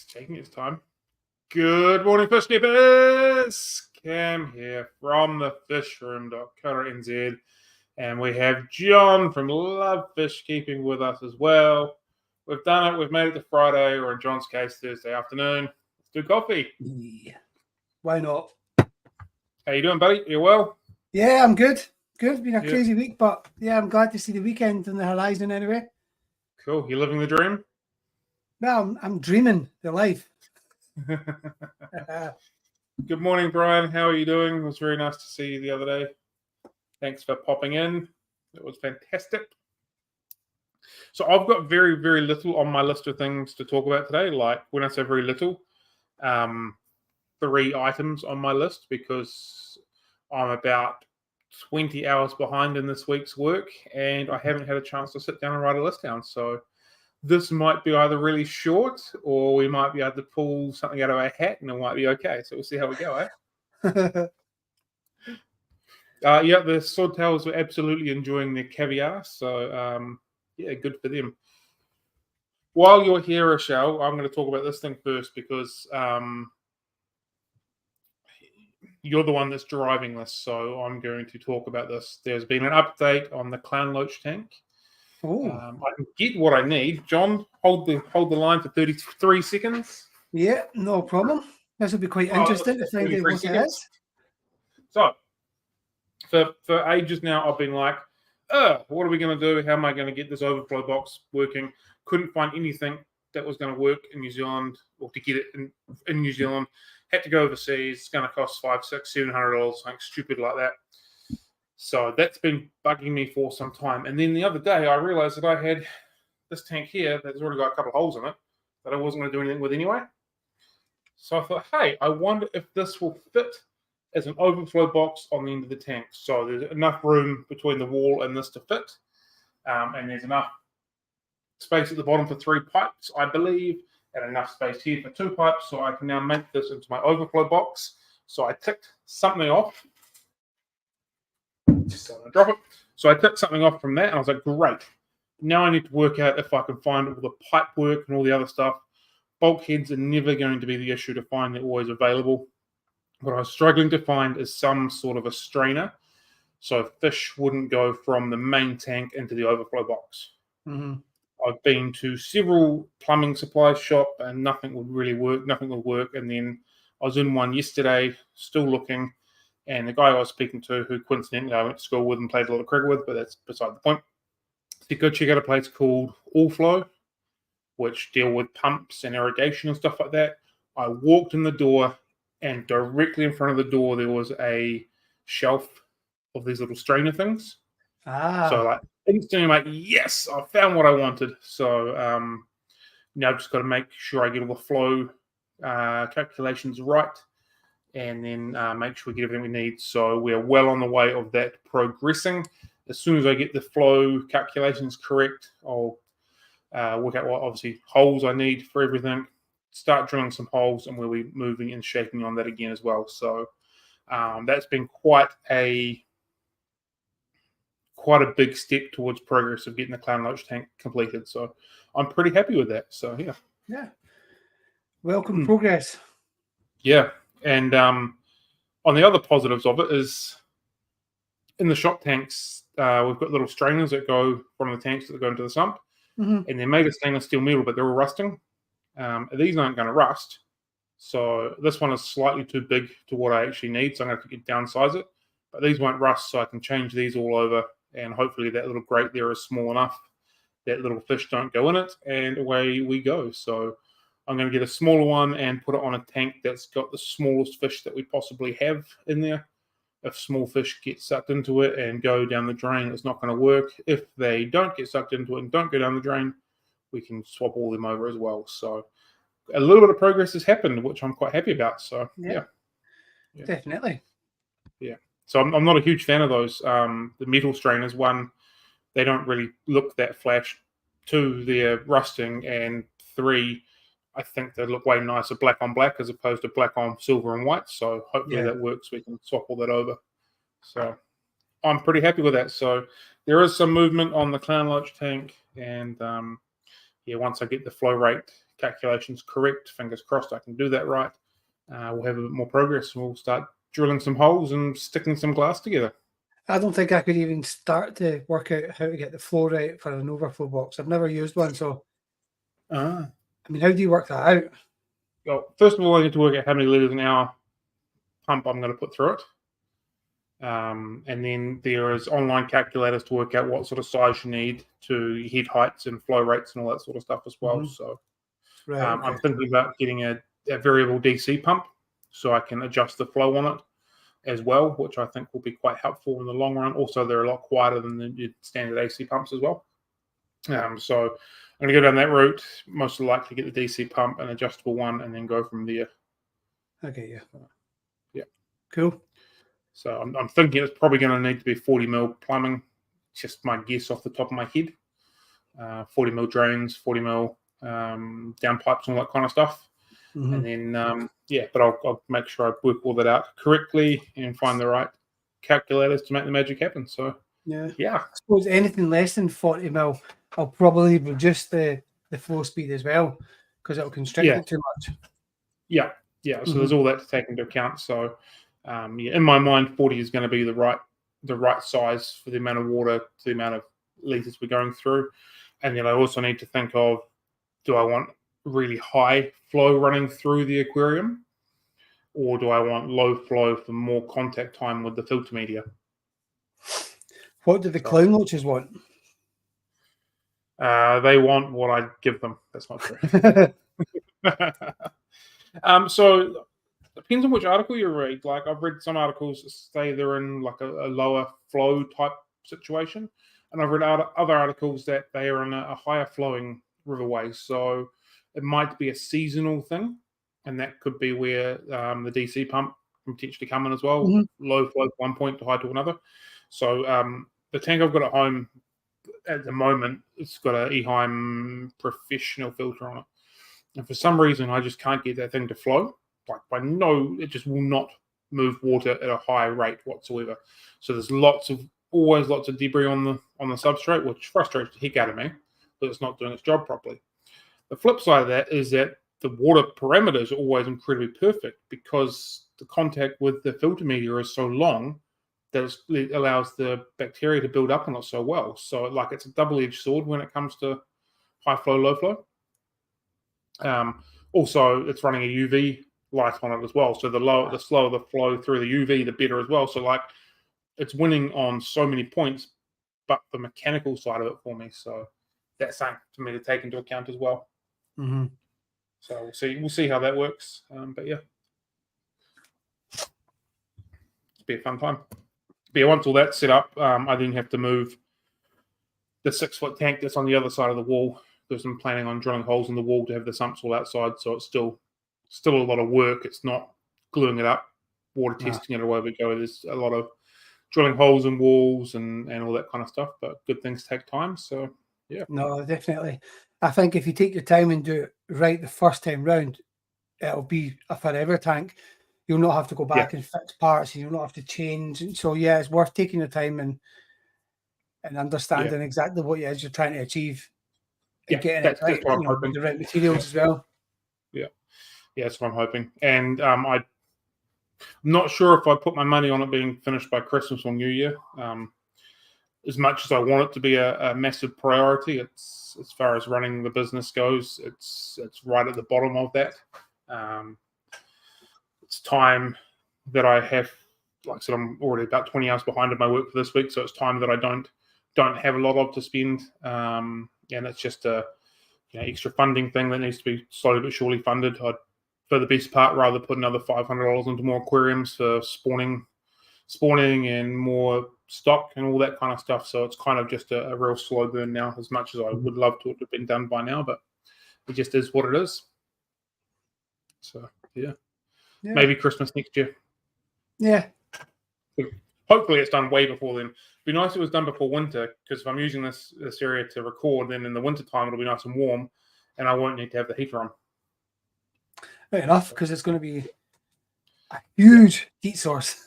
It's taking its time. Good morning, fish keepers. Cam here from the fishroom.co.nz, and we have John from Love Fish Keeping with us as well. We've done it. We've made it to Friday, or in John's case, Thursday afternoon. Let's do coffee. Yeah. Why not? How you doing, buddy? You well? Yeah, I'm good. Good. It's been a crazy week, but yeah, I'm glad to see the weekend on the horizon anyway. Cool. You living the dream? Well, I'm dreaming the life. Good morning, Brian. How are you doing? It was very nice to see you the other day. Thanks for popping in. It was fantastic. So I've got very, very little on my list of things to talk about today. Like, when I say very little, 3 items on my list, because I'm about 20 hours behind in this week's work and I haven't had a chance to sit down and write a list down. So this might be either really short, or we might be able to pull something out of our hat and it might be okay. So we'll see how we go, eh? Yeah, the swordtails were absolutely enjoying their caviar. So, yeah, good for them. While you're here, Rochelle, I'm going to talk about this thing first, because you're the one that's driving this. So I'm going to talk about this. There's been an update on the clown loach tank. I can get what I need. John, hold the line for 33 seconds. Yeah, no problem. This will be quite interesting to find out what it is. So, for ages now, I've been like, what are we going to do? How am I going to get this overflow box working? Couldn't find anything that was going to work in New Zealand, or to get it in New Zealand. Had to go overseas. It's going to cost $500, $600, $700, something stupid like that. So that's been bugging me for some time. And then the other day, I realized that I had this tank here that's already got a couple of holes in it that I wasn't going to do anything with anyway. So I thought, hey, I wonder if this will fit as an overflow box on the end of the tank. So there's enough room between the wall and this to fit. And there's enough space at the bottom for 3 pipes, I believe, and enough space here for 2 pipes. So I can now make this into my overflow box. So I ticked something off. Just don't want to drop it. So I ticked something off from that, and I was like, great. Now I need to work out if I can find all the pipe work and all the other stuff. Bulkheads are never going to be the issue to find. They're always available. What I was struggling to find is some sort of a strainer, so fish wouldn't go from the main tank into the overflow box. Mm-hmm. I've been to several plumbing supply shop and nothing would really work. Nothing would work. And then I was in one yesterday, still looking. And the guy I was speaking to, who coincidentally I went to school with and played a lot of cricket with, but that's beside the point, to go check out a place called All Flow, which deal with pumps and irrigation and stuff like that. I walked in the door, and directly in front of the door there was a shelf of these little strainer things. So like instantly I'm like, yes, I found what I wanted. So now I've just got to make sure I get all the flow calculations right, and then make sure we get everything we need. So we're well on the way of that progressing. As soon as I get the flow calculations correct, I'll work out what obviously holes I need for everything, start drilling some holes, and we'll be moving and shaking on that again as well. So that's been quite a big step towards progress of getting the clown loach tank completed. So I'm pretty happy with that. So yeah. Welcome progress. Yeah. And on the other positives of it is, in the shop tanks, we've got little strainers that go from the tanks that go into the sump. Mm-hmm. And they're made of stainless steel metal, but they're all rusting. These aren't going to rust. So this one is slightly too big to what I actually need, so I'm going to have to downsize it. But these won't rust, so I can change these all over, and hopefully that little grate there is small enough that little fish don't go in it, and away we go. So I'm going to get a smaller one and put it on a tank that's got the smallest fish that we possibly have in there. If small fish get sucked into it and go down the drain, it's not going to work. If they don't get sucked into it and don't go down the drain, we can swap all them over as well. So a little bit of progress has happened, which I'm quite happy about. So yeah. Definitely. Yeah. So I'm not a huge fan of those. The metal strainers, 1, they don't really look that flash. 2, they're rusting, and 3, I think they look way nicer black on black as opposed to black on silver and white. So hopefully that works. We can swap all that over. So I'm pretty happy with that. So there is some movement on the clown loach tank, and once I get the flow rate calculations correct, fingers crossed I can do that right, we'll have a bit more progress and we'll start drilling some holes and sticking some glass together. I don't think I could even start to work out how to get the flow right for an overflow box. I've never used one, so I mean, how do you work that out? Well, first of all, I need to work out how many litres an hour pump I'm going to put through it. And then there is online calculators to work out what sort of size you need to head heights and flow rates and all that sort of stuff as well. So Right, I'm thinking about getting a variable DC pump so I can adjust the flow on it as well, which I think will be quite helpful in the long run. Also, they're a lot quieter than the standard AC pumps as well. So I'm going to go down that route, most likely get the DC pump, an adjustable one, and then go from there. Okay, yeah. Cool. So I'm thinking it's probably going to need to be 40 mil plumbing. Just my guess off the top of my head. 40 mil drains, 40 mil downpipes, and all that kind of stuff. And then, but I'll make sure I work all that out correctly and find the right calculators to make the magic happen. So, yeah. I suppose anything less than 40 mil, I'll probably reduce the flow speed as well because it'll constrict it too much. Yeah. So there's all that to take into account. So, in my mind, 40 is going to be the right size for the amount of water, to the amount of litres we're going through. And then I also need to think of, do I want really high flow running through the aquarium, or do I want low flow for more contact time with the filter media? What do the clown loaches want? They want what I give them. That's not true. So depends on which article you read. Like, I've read some articles that say they're in like a lower flow type situation, and I've read other articles that they are in a higher flowing riverway. So it might be a seasonal thing, and that could be where the DC pump can potentially come in as well. Low flow to one point to high to another. So the tank I've got at home at the moment, it's got an Eheim professional filter on it. And for some reason, I just can't get that thing to flow. Like, it just will not move water at a high rate whatsoever. So there's always lots of debris on the substrate, which frustrates the heck out of me, but it's not doing its job properly. The flip side of that is that the water parameters are always incredibly perfect because the contact with the filter media is so long that it allows the bacteria to build up on it so well. So it's a double-edged sword when it comes to high flow, low flow. Also, it's running a UV light on it as well. So the slower the flow through the UV, the better as well. So it's winning on so many points, but the mechanical side of it for me. So that's something for me to take into account as well. So we'll see how that works. But yeah, it'll be a fun time. But yeah, once all that's set up, I then have to move the 6-foot tank that's on the other side of the wall, because I'm planning on drilling holes in the wall to have the sumps all outside. So it's still a lot of work. It's not gluing it up, water testing it away we go. There's a lot of drilling holes in walls and all that kind of stuff. But good things take time. So yeah. No, definitely. I think if you take your time and do it right the first time round, it'll be a forever tank. You'll not have to go back and fix parts, and you'll not have to change. And so yeah, it's worth taking your time and understanding exactly what it is you're trying to achieve and getting it right, with the right materials as well. Yeah, that's what I'm hoping. And I'm not sure if I put my money on it being finished by Christmas or New Year. As much as I want it to be a massive priority, it's, as far as running the business goes, it's right at the bottom of that. It's time that I have, like I said, I'm already about 20 hours behind in my work for this week, so it's time that I don't have a lot of to spend. And it's just a extra funding thing that needs to be slowly but surely funded. I'd, for the best part, rather put another $500 into more aquariums for spawning and more stock and all that kind of stuff. So it's kind of just a real slow burn now, as much as I would love to have been done by now, but it just is what it is. So yeah. Maybe Christmas next year. Yeah. Hopefully it's done way before then. It'd be nice if it was done before winter, because if I'm using this area to record, then in the winter time it'll be nice and warm and I won't need to have the heater on. Fair enough, because it's going to be a huge heat source.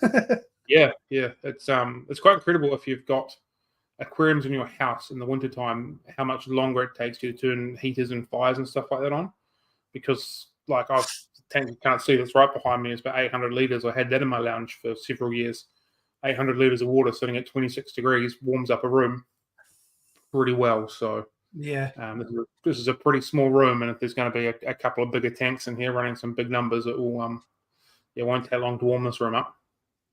Yeah. It's quite incredible if you've got aquariums in your house in the wintertime, how much longer it takes you to turn heaters and fires and stuff like that on. because like the tank you can't see that's right behind me is about 800 litres. I had that in my lounge for several years. 800 litres of water sitting at 26 degrees warms up a room pretty well. So Yeah. This is a pretty small room, and if there's going to be a couple of bigger tanks in here running some big numbers, it will it won't take long to warm this room up.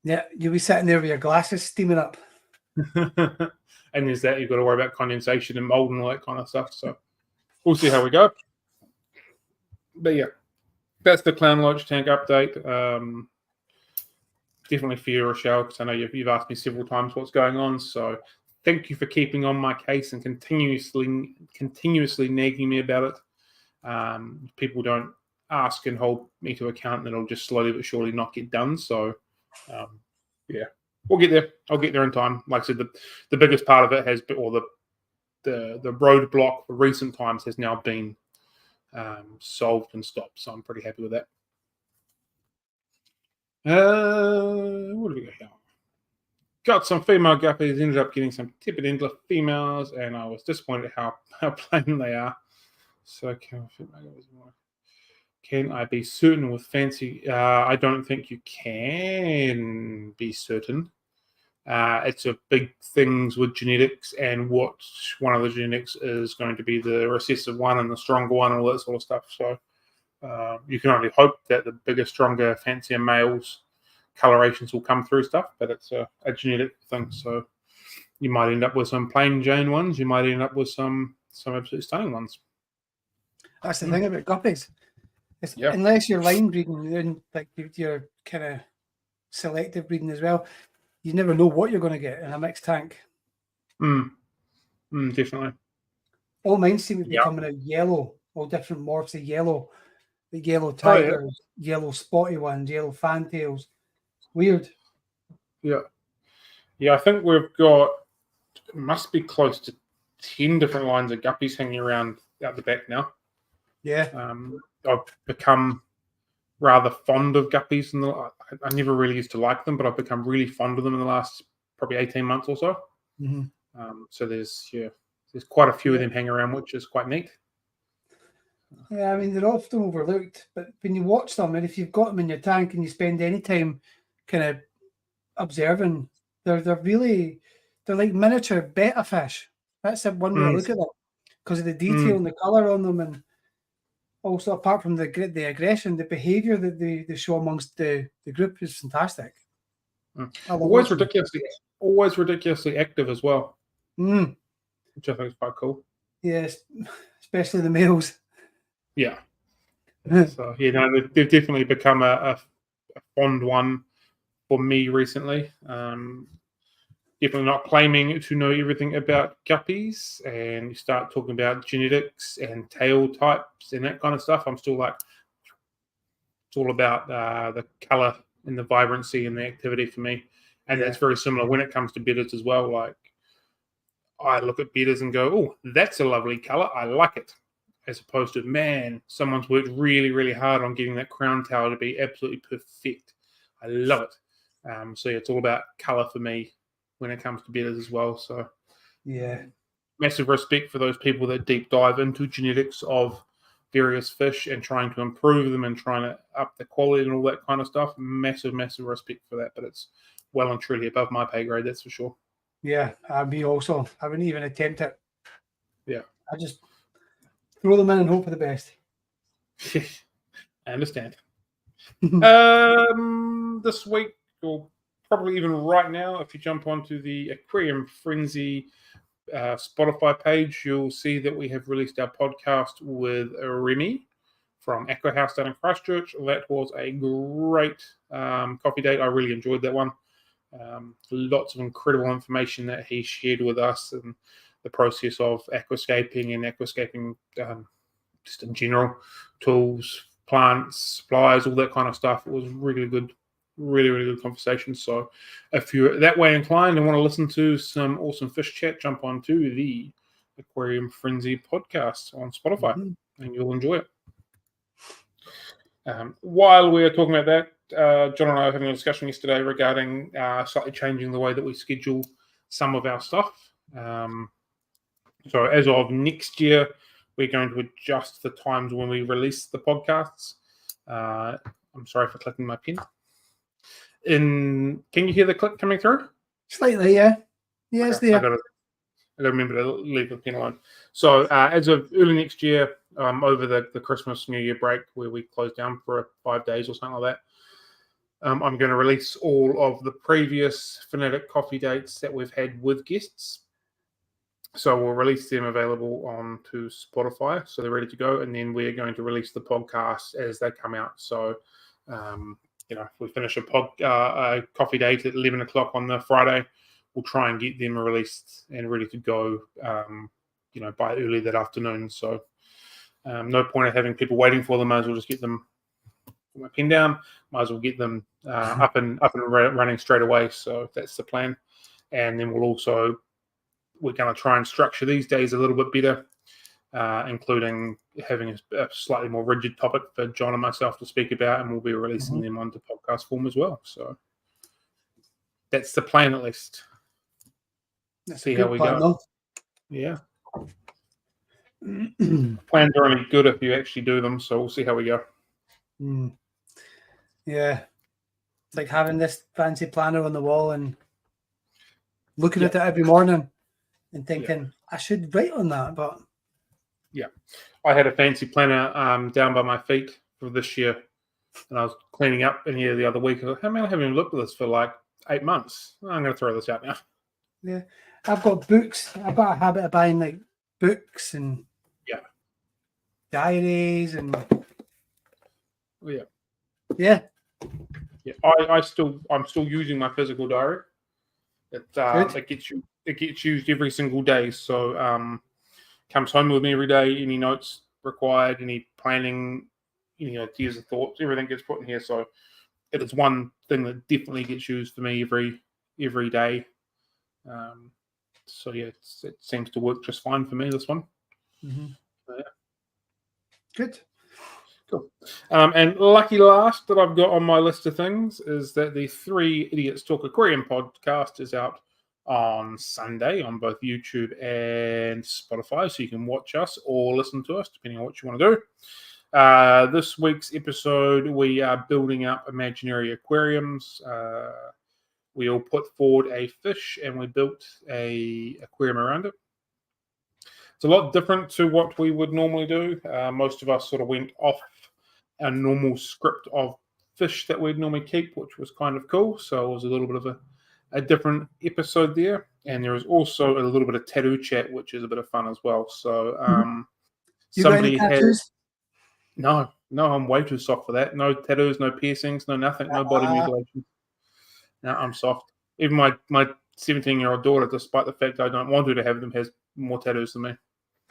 Yeah, you'll be sitting there with your glasses steaming up. And there's that, you've got to worry about condensation and mold and all that kind of stuff. So we'll see how we go. But yeah, that's the Clown Lodge tank update. Definitely for you, Rochelle, because I know you've asked me several times what's going on. So thank you for keeping on my case and continuously nagging me about it. People don't ask and hold me to account, and it'll just slowly but surely not get done. So yeah, we'll get there. I'll get there in time. Like I said, the biggest part of it has been, or the roadblock for recent times has now been solved and stopped. So I'm pretty happy with that. What do we got here? Got some female guppies, ended up getting some tippet endler females, and I was disappointed at how plain they are. So can I be certain with fancy? I don't think you can be certain. It's a big things with genetics, and what one of the genetics is going to be the recessive one and the stronger one, and all that sort of stuff. So you can only hope that the bigger, stronger, fancier males colorations will come through stuff, but it's a genetic thing. So you might end up with some plain Jane ones. You might end up with some absolutely stunning ones. That's the thing about guppies. Unless you're line breeding, then like you're kind of selective breeding as well, you never know what you're going to get in a mixed tank. Definitely. All mine seem to be coming out yellow, all different morphs of yellow. The yellow tigers, yellow spotty ones, yellow fantails. Weird. Yeah. I think we've got, it must be close to 10 different lines of guppies hanging around out the back now. Yeah. I've become rather fond of guppies. I never really used to like them, but I've become really fond of them in the last probably 18 months or so. Mm-hmm. So there's quite a few of them hanging around, which is quite neat. Yeah, I mean, they're often overlooked, but when you watch them, and if you've got them in your tank and you spend any time kind of observing, they're like miniature betta fish. That's one way to look at them, because of the detail and the colour on them, and also apart from the aggression, the behaviour that they show amongst the group is fantastic. Always ridiculously active as well, which I think is quite cool. Yes, especially the males. Yeah. So they've definitely become a fond one for me recently. Definitely not claiming to know everything about guppies, and you start talking about genetics and tail types and that kind of stuff. I'm still like, it's all about the color and the vibrancy and the activity for me. And that's very similar when it comes to bedders as well. Like, I look at bedders and go, oh, that's a lovely color. I like it. As opposed to, man, someone's worked really, really hard on getting that crown tail to be absolutely perfect. I love it. So it's all about color for me when it comes to bedders as well. So massive respect for those people that deep dive into genetics of various fish and trying to improve them and trying to up the quality and all that kind of stuff. Massive respect for that. But it's well and truly above my pay grade, that's for sure. Yeah, me also. I wouldn't even attempt it. Yeah. I just throw them in and hope for the best. I understand. This week, or probably even right now, if you jump onto the Aquarium Frenzy Spotify page, you'll see that we have released our podcast with Remy from Aqua House down in Christchurch. That was a great coffee date. I really enjoyed that one. Lots of incredible information that he shared with us, and the process of aquascaping and aquascaping just in general, tools, plants, supplies, all that kind of stuff. It was really good, really good conversation. So if you're that way inclined and want to listen to some awesome fish chat, jump onto the Aquarium Frenzy podcast on Spotify and you'll enjoy it. While we're talking about that, John and I were having a discussion yesterday regarding slightly changing the way that we schedule some of our stuff. So as of next year, we're going to adjust the times when we release the podcasts. I'm sorry for clicking my pen. Can you hear the click coming through? Slightly, yeah. Yeah, it's there. I got to remember to leave the pen alone. So as of early next year, over the Christmas New Year break, where we close down for 5 days or something like that, I'm going to release all of the previous Fanatic coffee dates that we've had with guests. So we'll release them available onto Spotify, so they're ready to go, and then we're going to release the podcast as they come out. So, if we finish a coffee date at 11 o'clock on the Friday, we'll try and get them released and ready to go, by early that afternoon. So, no point of having people waiting for them. Might as well just get them. Put my pen down. Might as well get them up and running straight away. So that's the plan. And then we're going to try and structure these days a little bit better, including having a slightly more rigid topic for John and myself to speak about, and we'll be releasing them onto podcast form as well. So that's the plan, at least. That's see how we go. Though. Yeah. Plans are only good if you actually do them, so we'll see how we go. Yeah. It's like having this fancy planner on the wall and looking at it every morning and thinking, I should write on that, but... Yeah. I had a fancy planner down by my feet for this year, and I was cleaning up in here the other week. I was like, hey, man, I haven't even looked at this for like 8 months. I'm going to throw this out now. Yeah. I've got books. I've got a habit of buying like books and diaries and... Yeah. Yeah. Yeah. I'm still using my physical diary. It gets used every single day. So comes home with me every day. Any notes required, any planning, any ideas and thoughts, everything gets put in here. So it is one thing that definitely gets used for me every day. So it seems to work just fine for me, this one. Good. Cool. And lucky last that I've got on my list of things is that the 3 Idiots Talk Aquarium podcast is out on Sunday on both YouTube and Spotify, so you can watch us or listen to us, depending on what you want to do. This week's episode, we are building up imaginary aquariums. We all put forward a fish, and we built a aquarium around it. It's a lot different to what we would normally do. Most of us sort of went off our normal script of fish that we'd normally keep, which was kind of cool. So it was a little bit of a different episode there. And there was also a little bit of tattoo chat, which is a bit of fun as well. So you somebody got any tattoos? No, I'm way too soft for that. No tattoos, no piercings, no nothing, no body mutilation. No, I'm soft. Even my 17-year-old daughter, despite the fact I don't want her to have them, has more tattoos than me.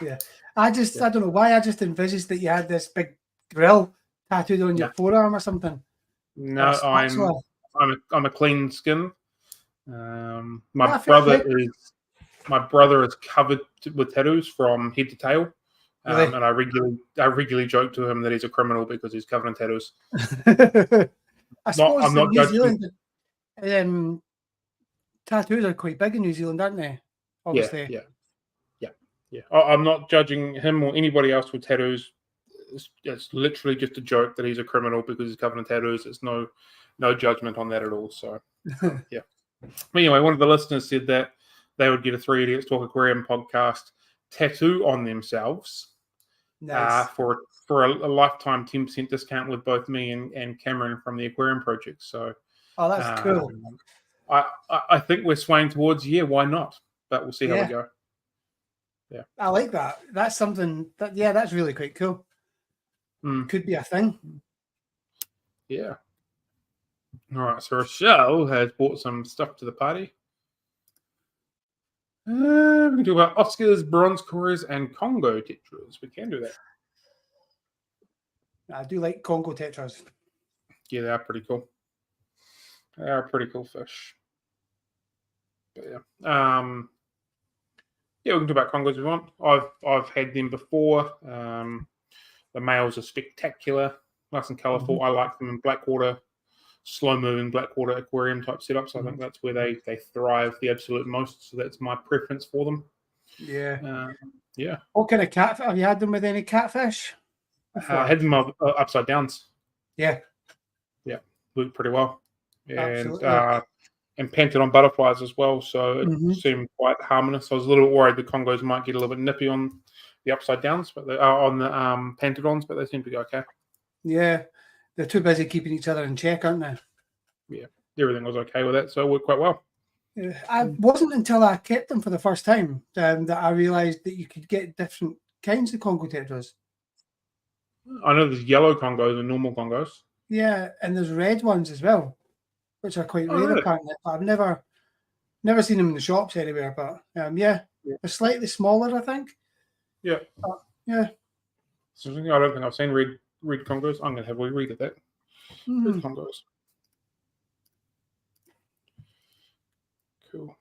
Yeah. I don't know why, I just envisaged that you had this big grill tattooed on your forearm or something. No, I'm a clean skin. My brother is covered with tattoos from head to tail. Really? And I regularly joke to him that he's a criminal because he's covered in tattoos. I suppose I'm not New Zealand, tattoos are quite big in New Zealand, aren't they? Obviously. Yeah. I'm not judging him or anybody else with tattoos. It's literally just a joke that he's a criminal because he's covered in tattoos. It's no judgment on that at all. So, yeah. But anyway, one of the listeners said that they would get a 3 Idiots Talk Aquarium podcast tattoo on themselves. Nice. For a lifetime 10% discount with both me and Cameron from the Aquarium Project. So, that's cool. I think we're swaying towards why not? But we'll see how we go. Yeah, I like that. That's something that's really quite cool. Could be a thing. Yeah. All right. So Rochelle has brought some stuff to the party. We can talk about Oscars, bronze cores, and Congo tetras. We can do that. I do like Congo tetras. Yeah, they are pretty cool. They are pretty cool fish. But yeah. Yeah, we can talk about Congos if we want. I've had them before. The males are spectacular, nice and colourful. I like them in blackwater, slow-moving blackwater aquarium type setups. I think that's where they thrive the absolute most. So that's my preference for them. Yeah. Yeah. What kind of cat have you had them with? Any catfish before? I had them upside downs. Yeah, Worked pretty well, and absolutely. and painted on butterflies as well. So it Mhm. seemed quite harmless. I was a little worried the Congos might get a little bit nippy on the upside downs, but they are on the painted ons, but they seem to be okay. Yeah, they're too busy keeping each other in check, aren't they? Yeah, everything was okay with that, so it worked quite well. Yeah. I wasn't until I kept them for the first time that I realised that you could get different kinds of Congo tetras. I know there's yellow Congos and normal Congos. Yeah, and there's red ones as well, which are quite Oh, rare really? apparently. But I've never seen them in the shops anywhere. But yeah, they're slightly smaller, I think. Yeah. But, yeah. So I don't think I've seen red Congos. I'm going to have a read at that. Red Congos. Cool.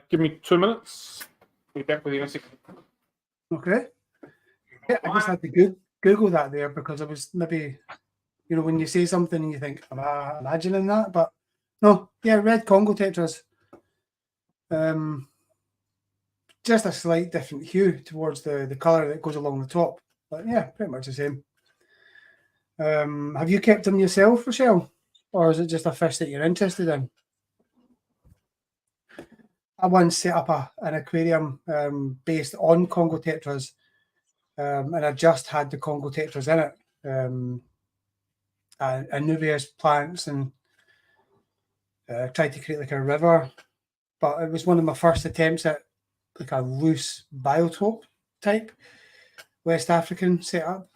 Give me 2 minutes. Be back with you in a second. Okay. Yeah, I just had to Google that there because I was maybe, when you say something and you think, am I imagining that? But no, yeah, red Congo tetras. Just a slight different hue towards the colour that goes along the top. But yeah, pretty much the same. Have you kept them yourself, Rochelle? Or is it just a fish that you're interested in? I once set up an aquarium based on Congo tetras, and I just had the Congo tetras in it. Anubias plants and tried to create like a river, but it was one of my first attempts at like a loose biotope type West African setup.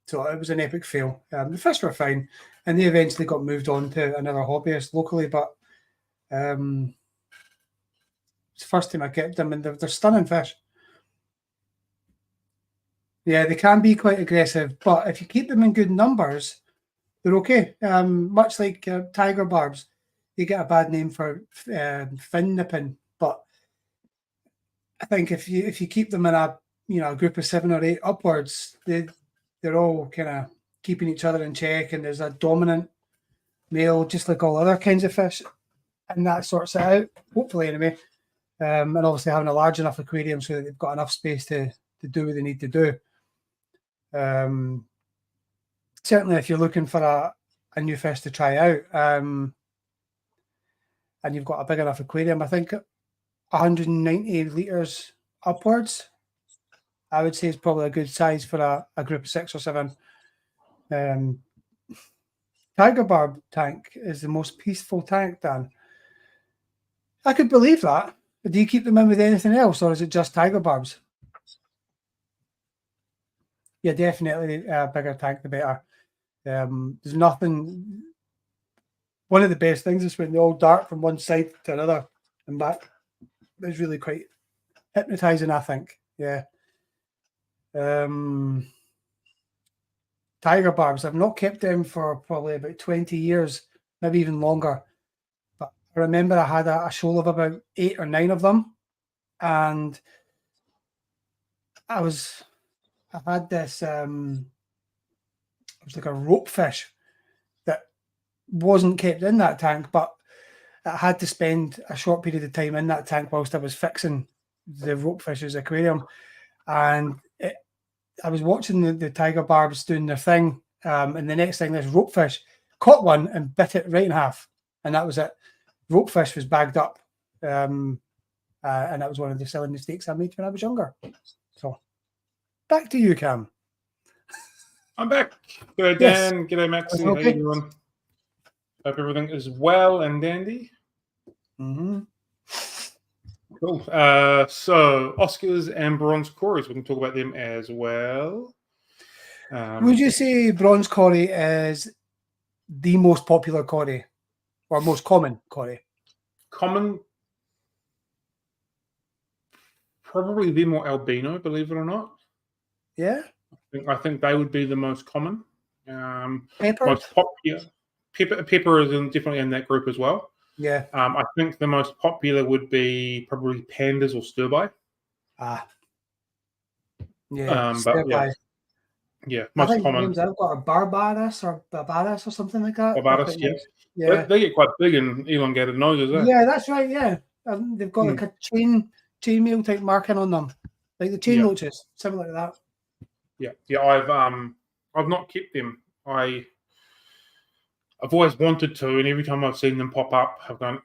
So it was an epic fail. The fish were fine, and they eventually got moved on to another hobbyist locally, but it's the first time I kept them, and they're stunning fish. Yeah, they can be quite aggressive, but if you keep them in good numbers, they're okay. Much like tiger barbs, they get a bad name for fin nipping, but I think if you keep them in a group of 7 or 8 upwards, they're all kind of keeping each other in check, and there's a dominant male, just like all other kinds of fish, and that sorts it out. Hopefully, anyway. And obviously having a large enough aquarium so that they've got enough space to do what they need to do. Certainly, if you're looking for a new fish to try out, and you've got a big enough aquarium, I think 190 litres upwards, I would say is probably a good size for a group of 6 or 7. Tiger barb tank is the most peaceful tank, Dan. I could believe that. But do you keep them in with anything else, or is it just tiger barbs? Yeah, definitely a bigger tank, the better. There's nothing. One of the best things is when they all dart from one side to another and back. It's really quite hypnotizing, I think. Yeah. Tiger barbs. I've not kept them for probably about 20 years, maybe even longer. But I remember I had a shoal of about 8 or 9 of them, and I had this. It was like a rope fish that wasn't kept in that tank, but I had to spend a short period of time in that tank whilst I was fixing the rope fish's aquarium, and I was watching the tiger barbs doing their thing, and the next thing, this rope fish caught one and bit it right in half, and that was it. Rope fish was bagged up, and that was one of the silly mistakes I made when I was younger. So, back to you, Cam. I'm back. G'day, Yes. Dan. G'day, Maxie. Okay. How you doing? Hope everything is well and dandy. Mm-hmm. Cool. So Oscars and bronze cories, we can talk about them as well. Would you say bronze cory is the most popular cory or most common cory? Common, probably the more albino, believe it or not. Yeah. I think they would be the most common. Pepper? Most popular. Pepper is definitely in that group as well. Yeah. I think the most popular would be probably pandas or stirby. Yeah. But yeah, I most think common. the ones I've got are Barbados or something like that. Barbados, yeah. Nice. Yeah. They get quite big and elongated noses. Yeah, that's right. Yeah, they've got like a chainmail type marking on them, like the chain loaches, similar to that. Yeah. I've not kept them. I've always wanted to, and every time I've seen them pop up, I've gone,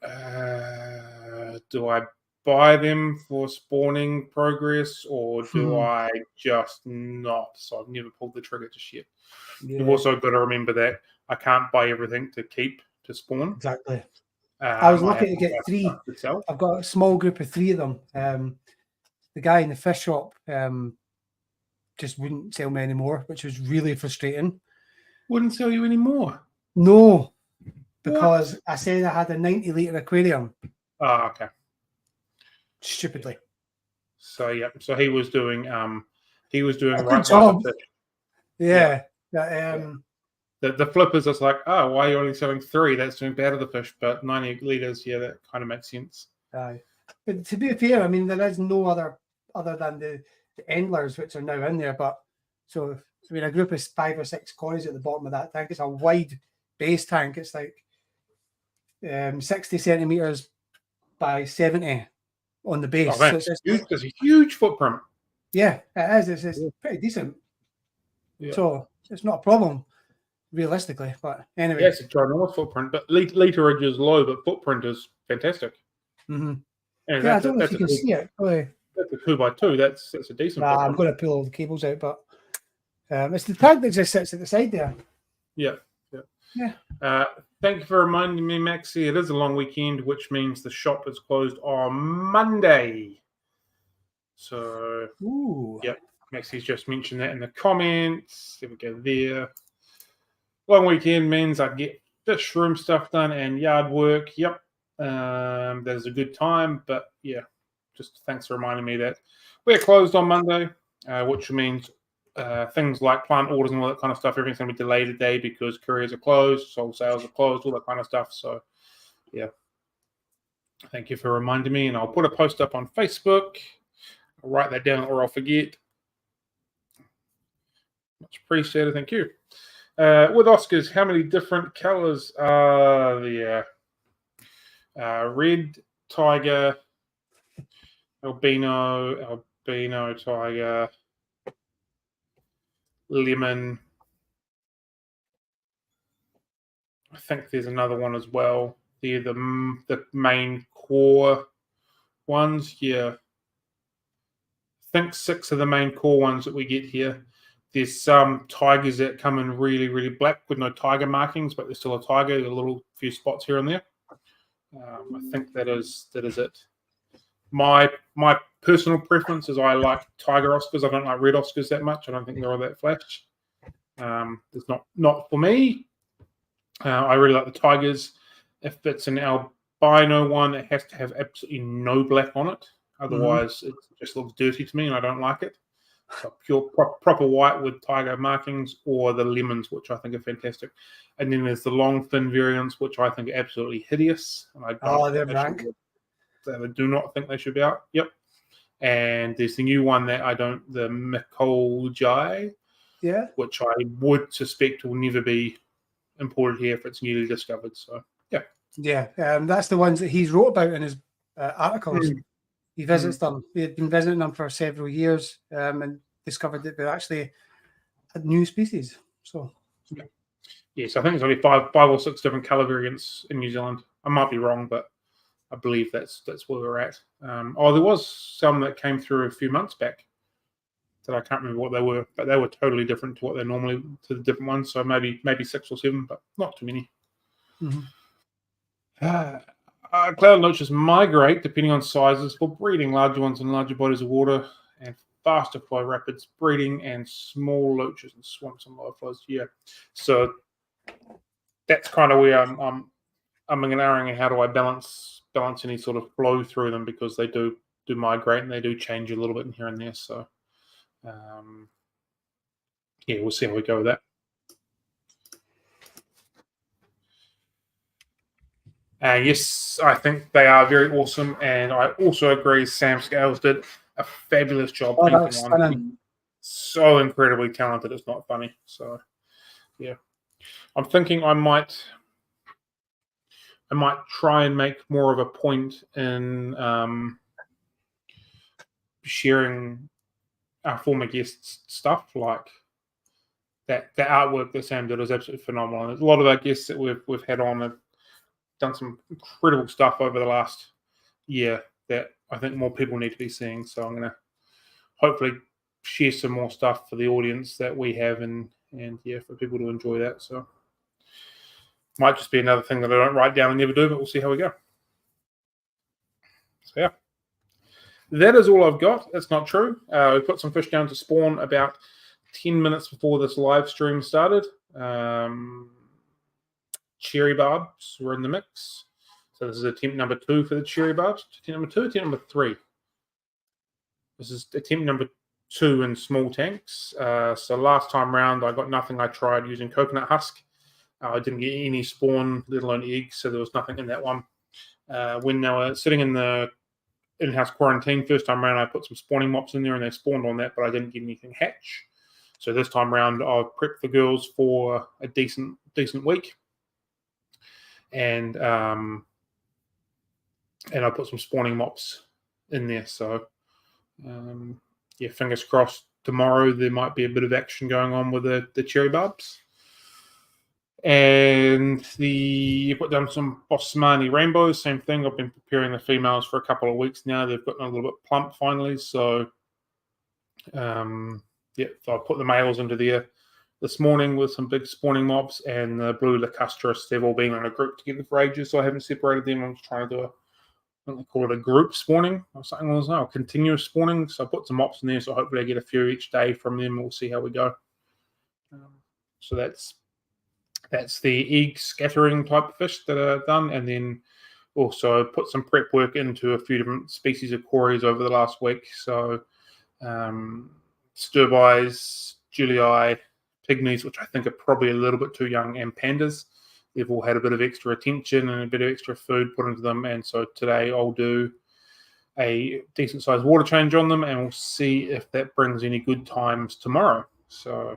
do I buy them for spawning progress, or do I just not? So I've never pulled the trigger just yet. Yeah. You've also got to remember that I can't buy everything to keep to spawn. Exactly. I was lucky to get 3. To I've got a small group of 3 of them. The guy in the fish shop just wouldn't sell me anymore, which was really frustrating. Wouldn't sell you anymore? No, because I said I had a 90-litre aquarium. Oh, okay. Stupidly. So yeah, so he was doing right good job. by Yeah. The flippers is like, oh, why are you only selling 3? That's doing bad of the fish, but 90 litres, yeah, that kind of makes sense. Aye. But to be fair, I mean, there is no other than the endlers which are now in there. But so I mean, a group of 5 or 6 cories at the bottom of that tank. It's a wide base tank. It's like 60 centimeters by 70 on the base. Oh, man, so it's a huge footprint. Yeah, it is. It's pretty decent. Yeah. So it's not a problem, realistically. But anyway. Yeah, it's a ginormous footprint, but literage is low, but footprint is fantastic. Mm-hmm. Yeah, I don't know if you can see it. That's a 2x2. That's a decent footprint. I'm going to pull all the cables out, but it's the tank that just sits at the side there. Yeah. Thank you for reminding me, Maxie. It is a long weekend, which means the shop is closed on Monday. So, Maxie's just mentioned that in the comments. There we go there. Long weekend means I get fish room stuff done and yard work. Yep. That is a good time. But, yeah, just thanks for reminding me that we're closed on Monday, which means things like plant orders and all that kind of stuff, everything's going to be delayed today because couriers are closed, soul sales are closed, all that kind of stuff. So, yeah. Thank you for reminding me, and I'll put a post up on Facebook. I'll write that down or I'll forget. Much appreciated. Thank you. With Oscars, how many different colors are there? Red, tiger, albino, tiger, lemon. I think there's another one as well. They're the main core ones. Yeah. I think 6 of the main core ones that we get here. There's some tigers that come in really, really black with no tiger markings, but there's still a tiger. There's a little few spots here and there. I think that is it. My personal preference is I like tiger Oscars. I don't like red Oscars that much. I don't think they're all that flash. It's not for me. I really like the tigers. If it's an albino one, it has to have absolutely no black on it. Otherwise, it just looks dirty to me, and I don't like it. So pure proper white with tiger markings, or the lemons, which I think are fantastic. And then there's the long, thin variants, which I think are absolutely hideous. And I don't they're rank. I do not think they should be out. Yep. And there's the new one that I don't, the Mikolji, which I would suspect will never be imported here if it's newly discovered. So, that's the ones that he's wrote about in his articles. He visits them. He had been visiting them for several years and discovered that they're actually a new species. So, yes, I think there's only five or six different color variants in New Zealand. I might be wrong, but I believe that's where we're at. There was some that came through a few months back that I can't remember what they were, but they were totally different to what they're normally to the different ones. So maybe 6 or 7, but not too many. Cloud loaches migrate depending on sizes for breeding, larger ones in larger bodies of water, and faster flow rapids breeding, and small loaches in swamps and lower flows. Yeah, so that's kind of where I'm ignoring how do I balance any sort of flow through them, because they do migrate and they do change a little bit in here and there. So we'll see how we go with that. Yes, I think they are very awesome, and I also agree Sam Scales did a fabulous job painting one. So incredibly talented, it's not funny. So, yeah. I'm thinking I might try and make more of a point in sharing our former guests' stuff, like that artwork that Sam did is absolutely phenomenal. And a lot of our guests that we've had on have done some incredible stuff over the last year that I think more people need to be seeing. So I'm going to hopefully share some more stuff for the audience that we have, and yeah, for people to enjoy that. So might just be another thing that I don't write down and never do, but we'll see how we go. So yeah, that is all I've got. That's not true. We put some fish down to spawn about 10 minutes before this live stream started. Cherry barbs were in the mix. So this is attempt number 2 for the cherry barbs. Attempt number 2, attempt number 3. This is attempt number 2 in small tanks. So last time round, I got nothing. I tried using coconut husk. I didn't get any spawn, let alone eggs, so there was nothing in that one. When they were sitting in the in-house quarantine first time round, I put some spawning mops in there and they spawned on that, but I didn't get anything hatch. So this time round, I've prepped the girls for a decent week, and I put some spawning mops in there. So yeah, fingers crossed. Tomorrow there might be a bit of action going on with the cherry barbs. And you put down some Bosmani rainbows, same thing. I've been preparing the females for a couple of weeks now. They've gotten a little bit plump finally. So, yeah, so I put the males into there this morning with some big spawning mobs, and the blue lacustris. They've all been in a group together for ages, so I haven't separated them. I'm trying to do I think they call it a group spawning or something like that, continuous spawning. So I put some mops in there, so hopefully I get a few each day from them. We'll see how we go. So that's the egg scattering type of fish that are done, and then also put some prep work into a few different species of cories over the last week. So sturbies, julii, pygmies, which I think are probably a little bit too young, and pandas. They've all had a bit of extra attention and a bit of extra food put into them, and so today I'll do a decent sized water change on them, and we'll see if that brings any good times tomorrow. So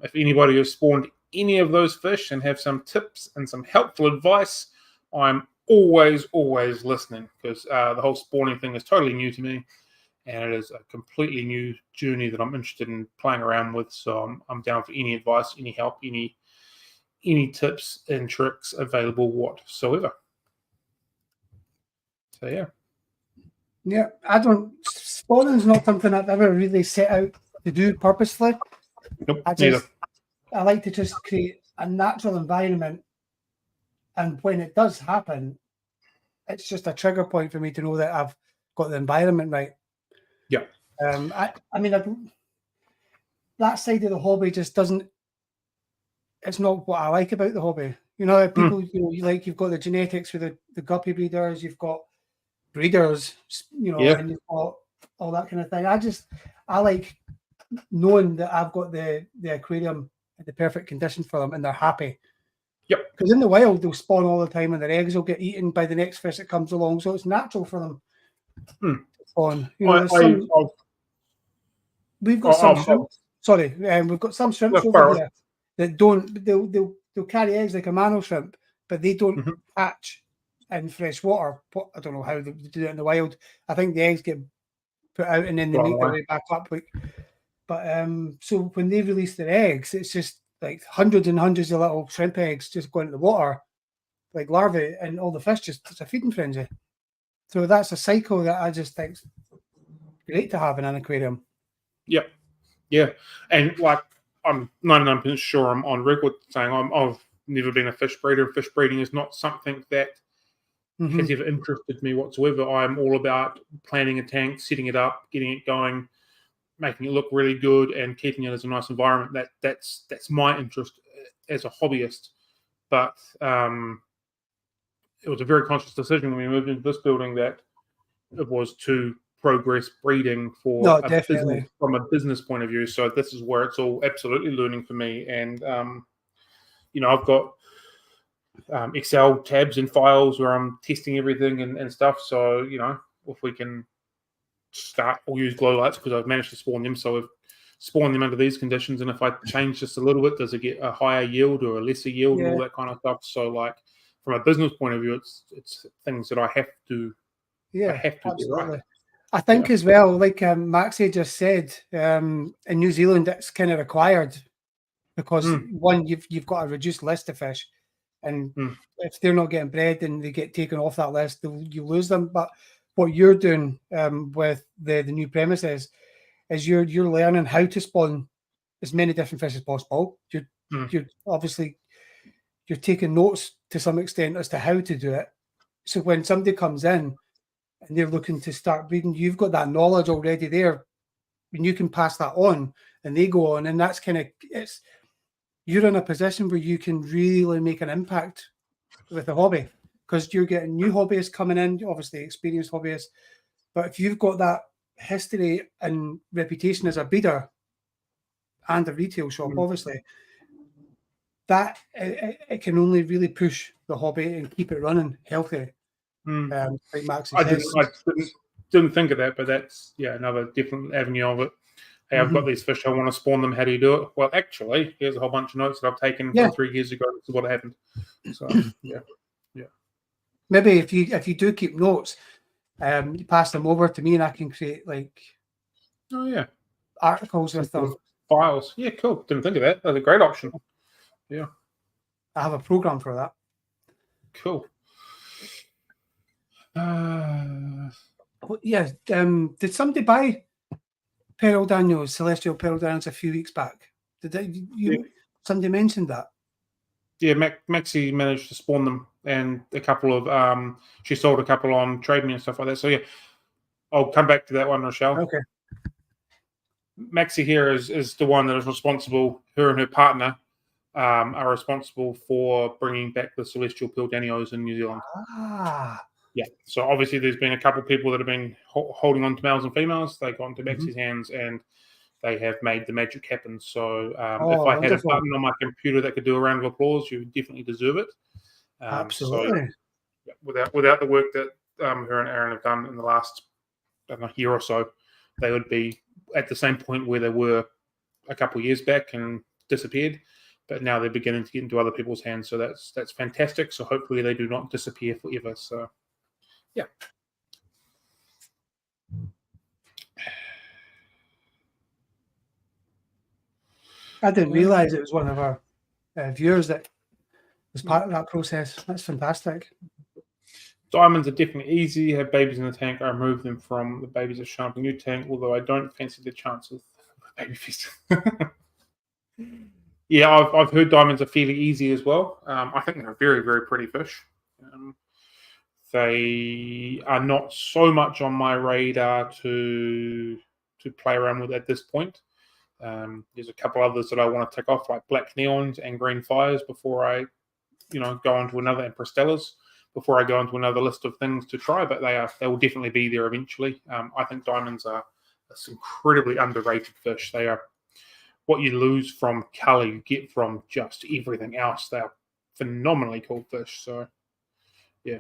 if anybody has spawned any of those fish and have some tips and some helpful advice, I'm always listening, because the whole spawning thing is totally new to me, and it is a completely new journey that I'm interested in playing around with. So I'm down for any advice, any help, any tips and tricks available whatsoever. So yeah, spawning's not something I've ever really set out to do purposely. Nope, I like to just create a natural environment, and when it does happen, it's just a trigger point for me to know that I've got the environment right. Yeah. I mean, that side of the hobby just doesn't. It's not what I like about the hobby. You know, people, you've got the genetics with the guppy breeders, you've got breeders, and you've got all that kind of thing. I like knowing that I've got the aquarium in the perfect condition for them and they're happy. Yep. Because in the wild, they'll spawn all the time and their eggs will get eaten by the next fish that comes along. So it's natural for them to spawn. We've got some shrimps. Sorry, we've got some shrimps over here that they'll carry eggs like a mano shrimp, but they don't hatch in fresh water. I don't know how they do it in the wild. I think the eggs get put out and then they make their way back up. But so when they release their eggs, it's just like hundreds and hundreds of little shrimp eggs just going into the water, like larvae, and all the fish it's a feeding frenzy. So that's a cycle that I just think's great to have in an aquarium. Yep. Yeah. And like I'm 99% sure I'm on record saying I've never been a fish breeder. Fish breeding is not something that has ever interested me whatsoever. I'm all about planning a tank, setting it up, getting it going, making it look really good, and keeping it as a nice environment. That's my interest as a hobbyist. But it was a very conscious decision when we moved into this building that it was to progress breeding from a business point of view. So this is where it's all absolutely learning for me. And I've got Excel tabs and files where I'm testing everything and stuff. So if we can start, we'll use glow lights because I've managed to spawn them. So we've spawned them under these conditions, and if I change just a little bit, does it get a higher yield or a lesser yield and all that kind of stuff? So like from a business point of view, it's things that I have to do right. I think as well, like Maxie just said, in New Zealand it's kind of required because one, you've got a reduced list of fish, and if they're not getting bred and they get taken off that list, you lose them. But what you're doing with the new premises is you're learning how to spawn as many different fish as possible. You're obviously you're taking notes to some extent as to how to do it. So when somebody comes in and they're looking to start breeding, you've got that knowledge already there, and you can pass that on, and they go on, and that's kind of you're in a position where you can really make an impact with the hobby because you're getting new hobbyists coming in, obviously experienced hobbyists. But if you've got that history and reputation as a breeder and a retail shop, obviously, that it can only really push the hobby and keep it running healthy. Like Max says. I didn't think of that, but that's another different avenue of it. Hey, I've got these fish. I want to spawn them. How do you do it? Well, actually, here's a whole bunch of notes that I've taken from 3 years ago. This is what happened. So yeah. Maybe if you do keep notes, you pass them over to me, and I can create articles with them. Files. Yeah, cool. Didn't think of that. That's a great option. Yeah. I have a program for that. Cool. Did somebody buy Pearl Daniels, Celestial Pearl Daniels a few weeks back? Somebody mentioned that? Yeah, Maxie managed to spawn them, and a couple of she sold a couple on Trade Me and stuff like that. So yeah, I'll come back to that one, Rochelle. Okay. Maxie here is the one that is responsible. Her and her partner are responsible for bringing back the Celestial Pearl Daniels in New Zealand. Yeah. So obviously, there's been a couple of people that have been holding on to males and females. They got into Maxie's hands, and they have made the magic happen. So if I had a button on my computer that could do a round of applause, you definitely deserve it. Absolutely. So, without the work that her and Aaron have done in the last year or so, they would be at the same point where they were a couple of years back and disappeared. But now they're beginning to get into other people's hands. So that's fantastic. So hopefully they do not disappear forever. So yeah. I didn't realize it was one of our viewers that was part of that process. That's fantastic. Diamonds are definitely easy. Have babies in the tank. I remove them from the babies that show up in a new tank, although I don't fancy the chances of baby feast. Yeah, I've heard diamonds are fairly easy as well. I think they're very, very pretty fish. They are not so much on my radar to play around with at this point. There's a couple others that I want to tick off, like black neons and green fires, before I, go on to another, and Prestellas, before I go into another list of things to try. But they will definitely be there eventually. I think diamonds are incredibly underrated fish. They are what you lose from color, you get from just everything else. They are phenomenally cool fish. So, yeah,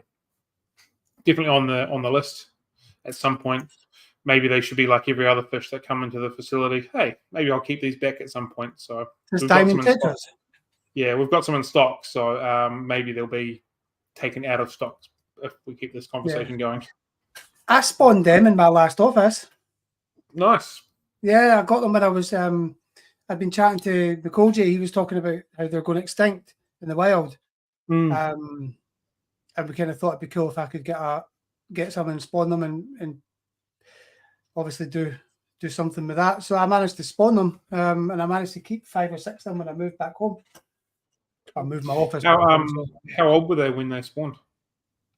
definitely on the list at some point. Maybe they should be like every other fish that come into the facility. Hey, maybe I'll keep these back at some point. So we've got some in stock. Yeah, we've got some in stock. So maybe they'll be taken out of stock if we keep this conversation going. I spawned them in my last office. Nice. Yeah, I got them when I was. I'd been chatting to the Koji. He was talking about how they're going extinct in the wild. And we kind of thought it'd be cool if I could get some and spawn them and obviously do something with that. So I managed to spawn them, and I managed to keep 5 or 6 of them when I moved back home. I moved my office. How old were they when they spawned?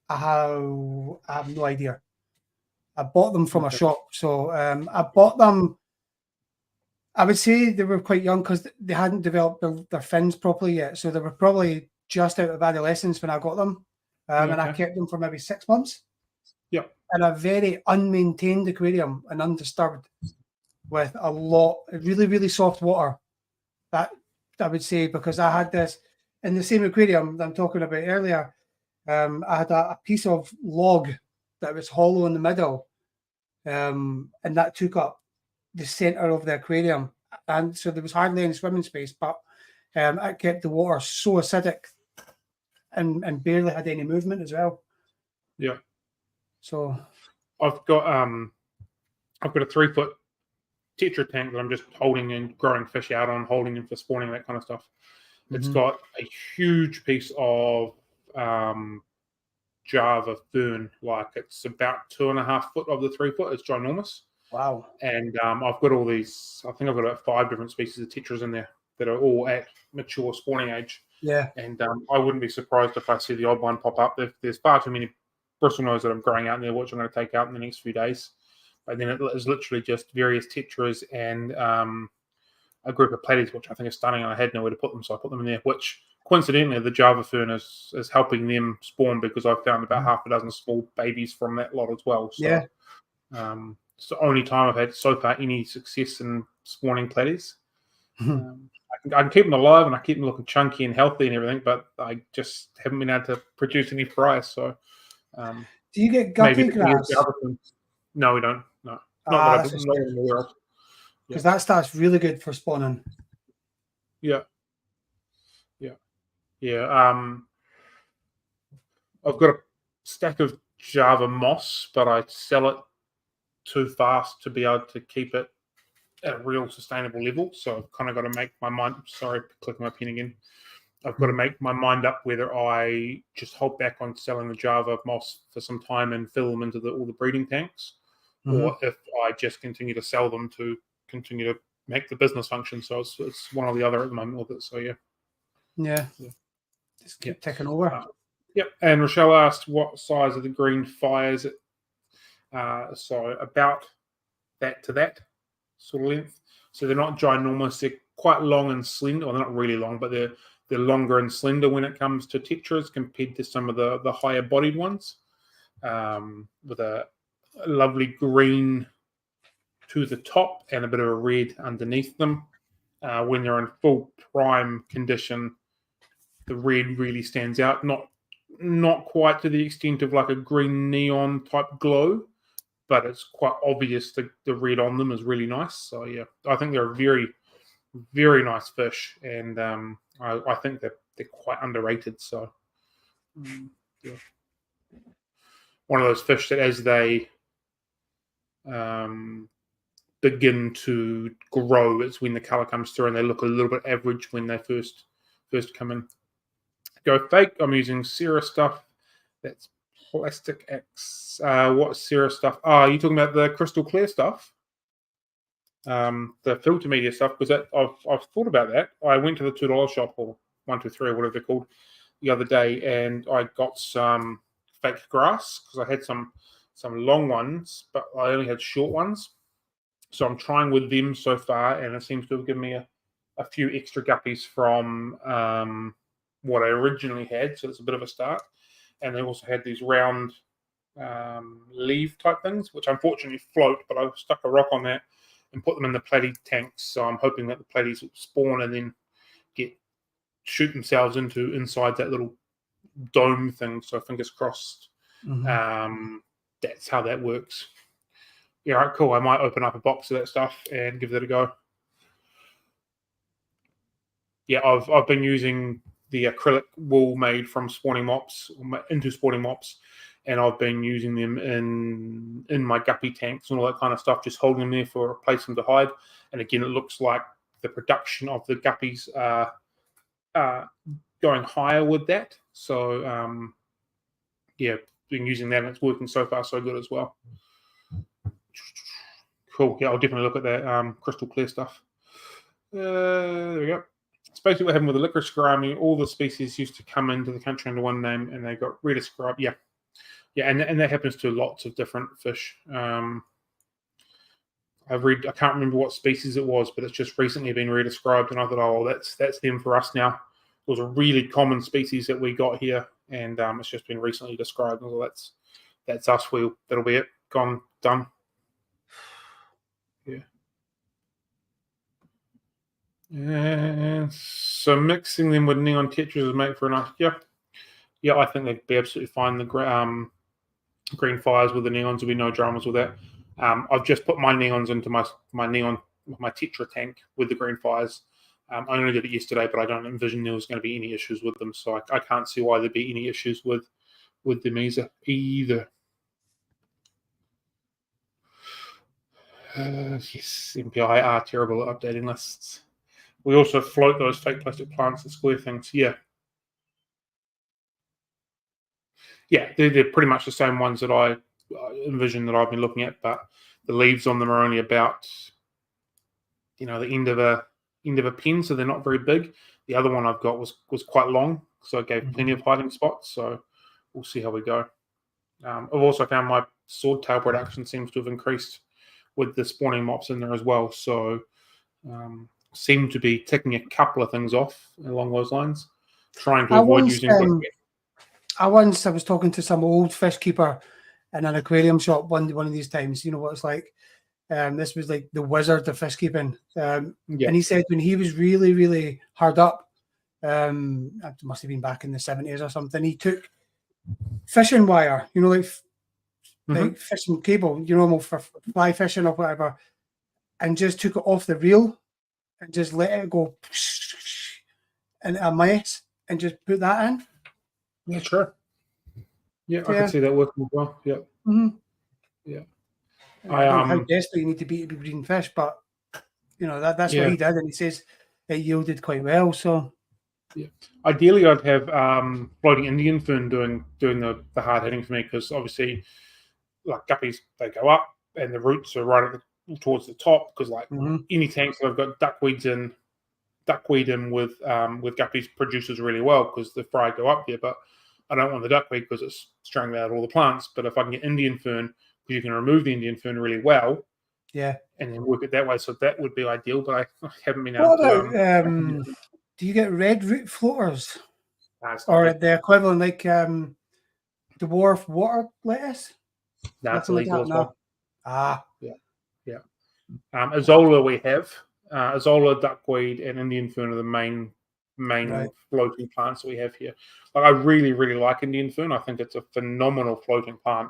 I have no idea. I bought them from a shop. So I bought them. I would say they were quite young because they hadn't developed their fins properly yet. So they were probably just out of adolescence when I got them. And I kept them for maybe 6 months. Yeah. In a very unmaintained aquarium and undisturbed with a lot, really, really soft water. That I would say, because I had this in the same aquarium that I'm talking about earlier. I had a piece of log that was hollow in the middle, and that took up the center of the aquarium, and so there was hardly any swimming space, but it kept the water so acidic and barely had any movement as well. Yeah. So I've got I've got a 3-foot tetra tank that I'm just holding and growing fish out on, holding them for spawning, that kind of stuff. It's got a huge piece of Java fern, like it's about 2.5 foot of the 3 foot. It's ginormous. Wow. And I've got all these, I think I've got about 5 different species of tetras in there that are all at mature spawning age. Yeah. And I wouldn't be surprised if I see the odd one pop up. There's far too many bristlenose that I'm growing out in there, which I'm going to take out in the next few days. But then it is literally just various tetras and a group of platies, which I think is stunning. And I had nowhere to put them, so I put them in there, which coincidentally, the Java fern is helping them spawn because I've found about half a dozen small babies from that lot as well. So, yeah. It's the only time I've had so far any success in spawning platies. I can keep them alive and I keep them looking chunky and healthy and everything, but I just haven't been able to produce any fries. So, do you get guppy grass? No, we don't. No, not that I'm aware of. Because that starts really good for spawning. Yeah. I've got a stack of Java moss, but I sell it too fast to be able to keep it at a real sustainable level. So I've kind of got to make my mind. Sorry, clicking my pen again. I've got to make my mind up whether I just hold back on selling the Java moss for some time and fill them into all the breeding tanks, or if I just continue to sell them to continue to make the business function. So it's one or the other at the moment with it. So yeah. Just keep ticking over. Yep. And Rochelle asked what size of the green fire is it? So about that sort of length. So they're not ginormous. They're quite long and slender. Well, they're not really long, but they're longer and slender when it comes to tetras compared to some of the higher bodied ones, with a lovely green to the top and a bit of a red underneath them. When they're in full prime condition, the red really stands out. Not quite to the extent of like a green neon type glow, but it's quite obvious the red on them is really nice. So yeah, I think they're a very, very nice fish, and I think they're quite underrated. So yeah, one of those fish that as they begin to grow, it's when the color comes through and they look a little bit average when they first come in. Go fake. I'm using Sarah stuff. That's Plastic X. What's Sarah stuff? Oh, you're talking about the crystal clear stuff, the filter media stuff. Because I've thought about that. I went to the $2 shop, or 123 or whatever they're called, the other day, and I got some fake grass because I had some long ones, but I only had short ones. So I'm trying with them so far, and it seems to have given me a few extra guppies from what I originally had. So it's a bit of a start. And they also had these round leaf type things, which unfortunately float, but I stuck a rock on that and put them in the platy tanks. So I'm hoping that the platies will spawn and then shoot themselves inside that little dome thing. So fingers crossed. That's how that works. Yeah, right, cool. I might open up a box of that stuff and give that a go. Yeah, I've been using the acrylic wool made from spawning mops into spawning mops, and I've been using them in my guppy tanks and all that kind of stuff, just holding them there for a place them to hide. And again, it looks like the production of the guppies are going higher with that. So yeah, been using that and it's working so far so good as well. Cool. Yeah, I'll definitely look at that crystal clear stuff. There we go. It's basically what happened with the licorice gourami. All the species used to come into the country under one name, and they got redescribed. Yeah, and that happens to lots of different fish. I can't remember what species it was, but it's just recently been redescribed, and I thought, oh, well, that's them for us now. It was a really common species that we got here, and it's just been recently described. And so that's us. That'll be it. Gone, done. Yeah. And so mixing them with neon tetras would make for a nice. Yeah, I think they'd be absolutely fine. The green fires with the neons will be no dramas with that. I've just put my neons into my tetra tank with the green fires. I only did it yesterday, but I don't envision there was going to be any issues with them, so I can't see why there'd be any issues with them either. Yes, MPI are terrible at updating lists. We also float those fake plastic plants, the square things. Yeah, they're pretty much the same ones that I envision that I've been looking at, but the leaves on them are only about, the end of a pin, so they're not very big. The other one I've got was quite long, so it gave plenty of hiding spots. So we'll see how we go. I've also found my swordtail production seems to have increased with the spawning mops in there as well. So seem to be ticking a couple of things off along those lines. Trying to avoid using. I was talking to some old fish keeper in an aquarium shop one of these times. You know what it's like. This was like the wizard of fish keeping. And he said when he was really, really hard up, it must have been back in the 70s or something, he took fishing wire, like fishing cable, for fly fishing or whatever, and just took it off the reel and just let it go into a mess and just put that in. Yeah, sure. Yeah, I can see that working as well. Yeah. Mm-hmm. Yeah. I don't know how desperate you need to be breeding fish, but that's what he did, and he says it yielded quite well. So, ideally, I'd have floating Indian fern doing the hard hitting for me, because obviously, like guppies, they go up and the roots are right towards the top. Because any tanks that I've got duckweed in with guppies produces really well because the fry go up there, but I don't want the duckweed because it's strangling out all the plants. But if I can get Indian fern, because you can remove the Indian fern really well, and then work it that way, so that would be ideal. But I haven't been able to. Do you get red root floaters, or the equivalent like dwarf water lettuce? That's illegal as well. Yeah. Azolla we have. Azolla, duckweed, and Indian fern are the main floating plants that we have here. Like, I really, really like Indian fern. I think it's a phenomenal floating plant.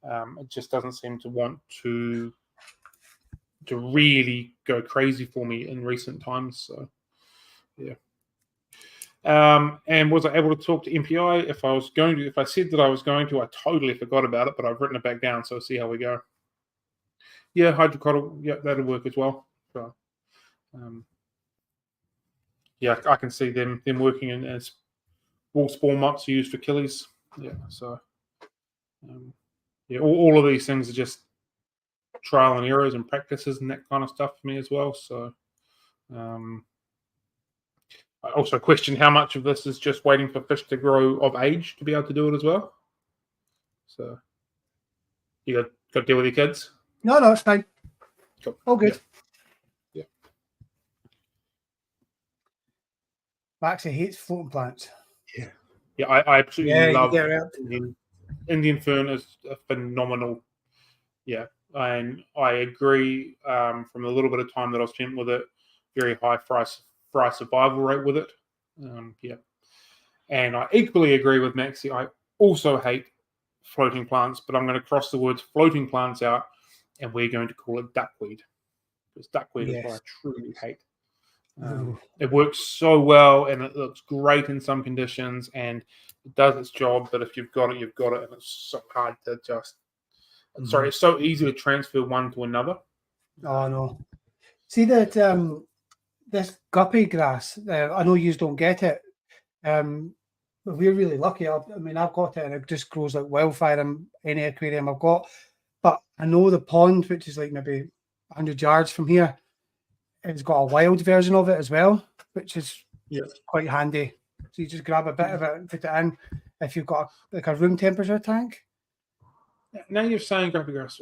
It just doesn't seem to want to really go crazy for me in recent times. So, yeah. And was I able to talk to MPI? If I said that I was going to, I totally forgot about it, but I've written it back down. So see how we go. Yeah, hydrocotyl. Yeah, that'll work as well. So, I can see them working in as wall spawn mops are used for killies. Yeah, so all of these things are just trial and errors and practices and that kind of stuff for me as well. So I also question how much of this is just waiting for fish to grow of age to be able to do it as well. So you got to deal with your kids? No, it's fine. Cool. All good. Yeah. Maxie hates floating plants. Yeah, I absolutely love Indian fern is a phenomenal. Yeah, and I agree. From a little bit of time that I've spent with it, very high fry survival rate with it. And I equally agree with Maxie. I also hate floating plants, but I'm going to cross the words floating plants out, and we're going to call it duckweed, because duckweed is what I truly hate. It works so well, and it looks great in some conditions, and it does its job. But if you've got it, you've got it, and it's so hard to just. Sorry, it's so easy to transfer one to another. Oh no! See that this guppy grass. I know you don't get it. But we're really lucky. I've got it, and it just grows like wildfire in any aquarium I've got. But I know the pond, which is like maybe 100 yards from here, has got a wild version of it as well, which is quite handy. So you just grab a bit of it and put it in if you've got a room temperature tank. Now you're saying guppy grass.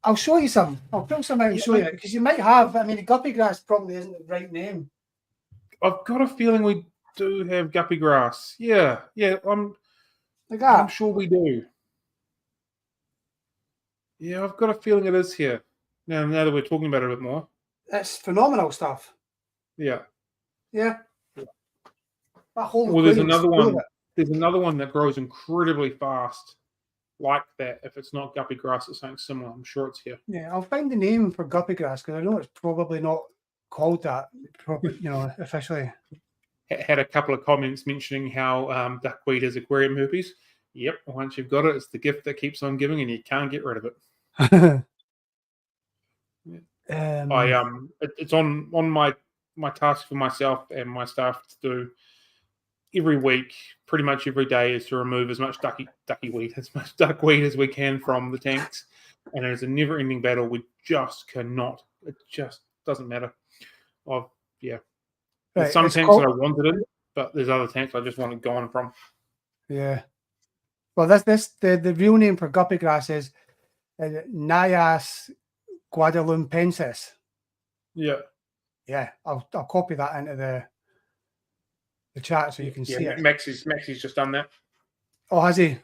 I'll show you some. I'll pull some out and show you, because you might have. Guppy grass probably isn't the right name. I've got a feeling we do have guppy grass. Yeah. I'm sure we do. Yeah, I've got a feeling it is here. Now that we're talking about it a bit more. It's phenomenal stuff. Yeah. That whole there's another one. There's another one that grows incredibly fast, like that. If it's not guppy grass, it's something similar. I'm sure it's here. Yeah, I'll find the name for guppy grass, because I know it's probably not called that, officially. Had a couple of comments mentioning how duckweed is aquarium herpes. Yep, once you've got it, it's the gift that keeps on giving, and you can't get rid of it. It's on my task for myself and my staff to do every week, pretty much every day, is to remove as much duckweed as we can from the tanks, and it's a never-ending battle. We just cannot. It just doesn't matter. There's some tanks that I wanted in, but there's other tanks I just want it gone from. Yeah. Well, the real name for guppy grass is Nias guadalupensis. Yeah. Yeah, I'll copy that into the chat so you can see it. Maxie's just done that. Oh, has he?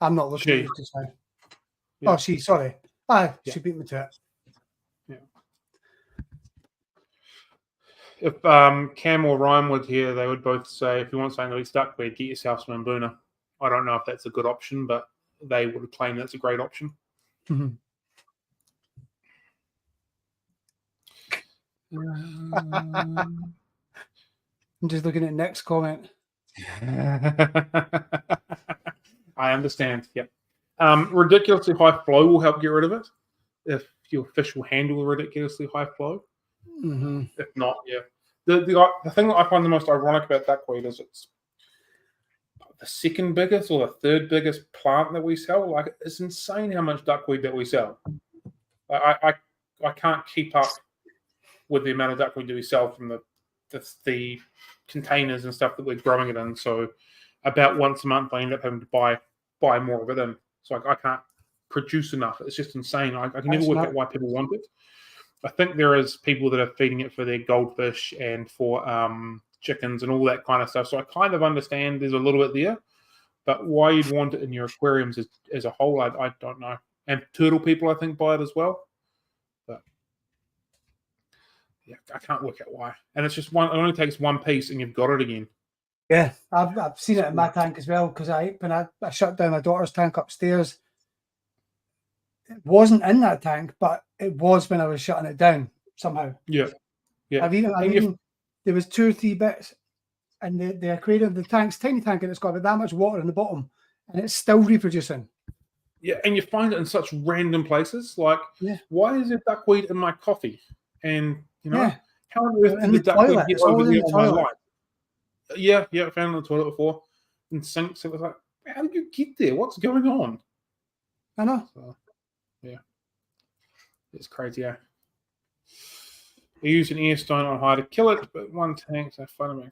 I'm not looking at it just now. Yeah. Oh, sorry. She beat me to it. Yeah. If Cam or Ryan were here, they would both say, if you want something to eat duckweed, get yourself some Mbuna. I don't know if that's a good option, but they would claim that's a great option. Mm-hmm. I'm just looking at next comment. I understand. Yep. Ridiculously high flow will help get rid of it if your fish will handle a ridiculously high flow. Mm-hmm. If not, yeah. The thing that I find the most ironic about duckweed is it's the second biggest or the third biggest plant that we sell. Like, it's insane how much duckweed that we sell. I can't keep up with the amount of duckweed that we sell from the containers and stuff that we're growing it in. So about once a month, I end up having to buy more of it in. So I can't produce enough. It's just insane. I can never work out why people want it. I think there is people that are feeding it for their goldfish and for chickens and all that kind of stuff. So I kind of understand there's a little bit there. But why you'd want it in your aquariums as a whole, I don't know. And turtle people, I think, buy it as well. But yeah, I can't work out why. And it's just one. It only takes one piece, and you've got it again. Yeah, I've seen it in my tank as well, because when I shut down my daughter's tank upstairs, it wasn't in that tank, but it was when I was shutting it down somehow. Yeah. I've even there was 2 or 3 bits, and the aquarium, the tank's tiny tank, and it's got about that much water in the bottom, and it's still reproducing. Yeah, and you find it in such random places. Like, why is there duckweed in my coffee? And how on earth did the duckweed get over there on my light? Yeah, I found it in the toilet before. In sinks, it was like, how did you get there? What's going on? I know. So, yeah. It's crazy, yeah. They used an air stone on high to kill it, but one tank, so funny me.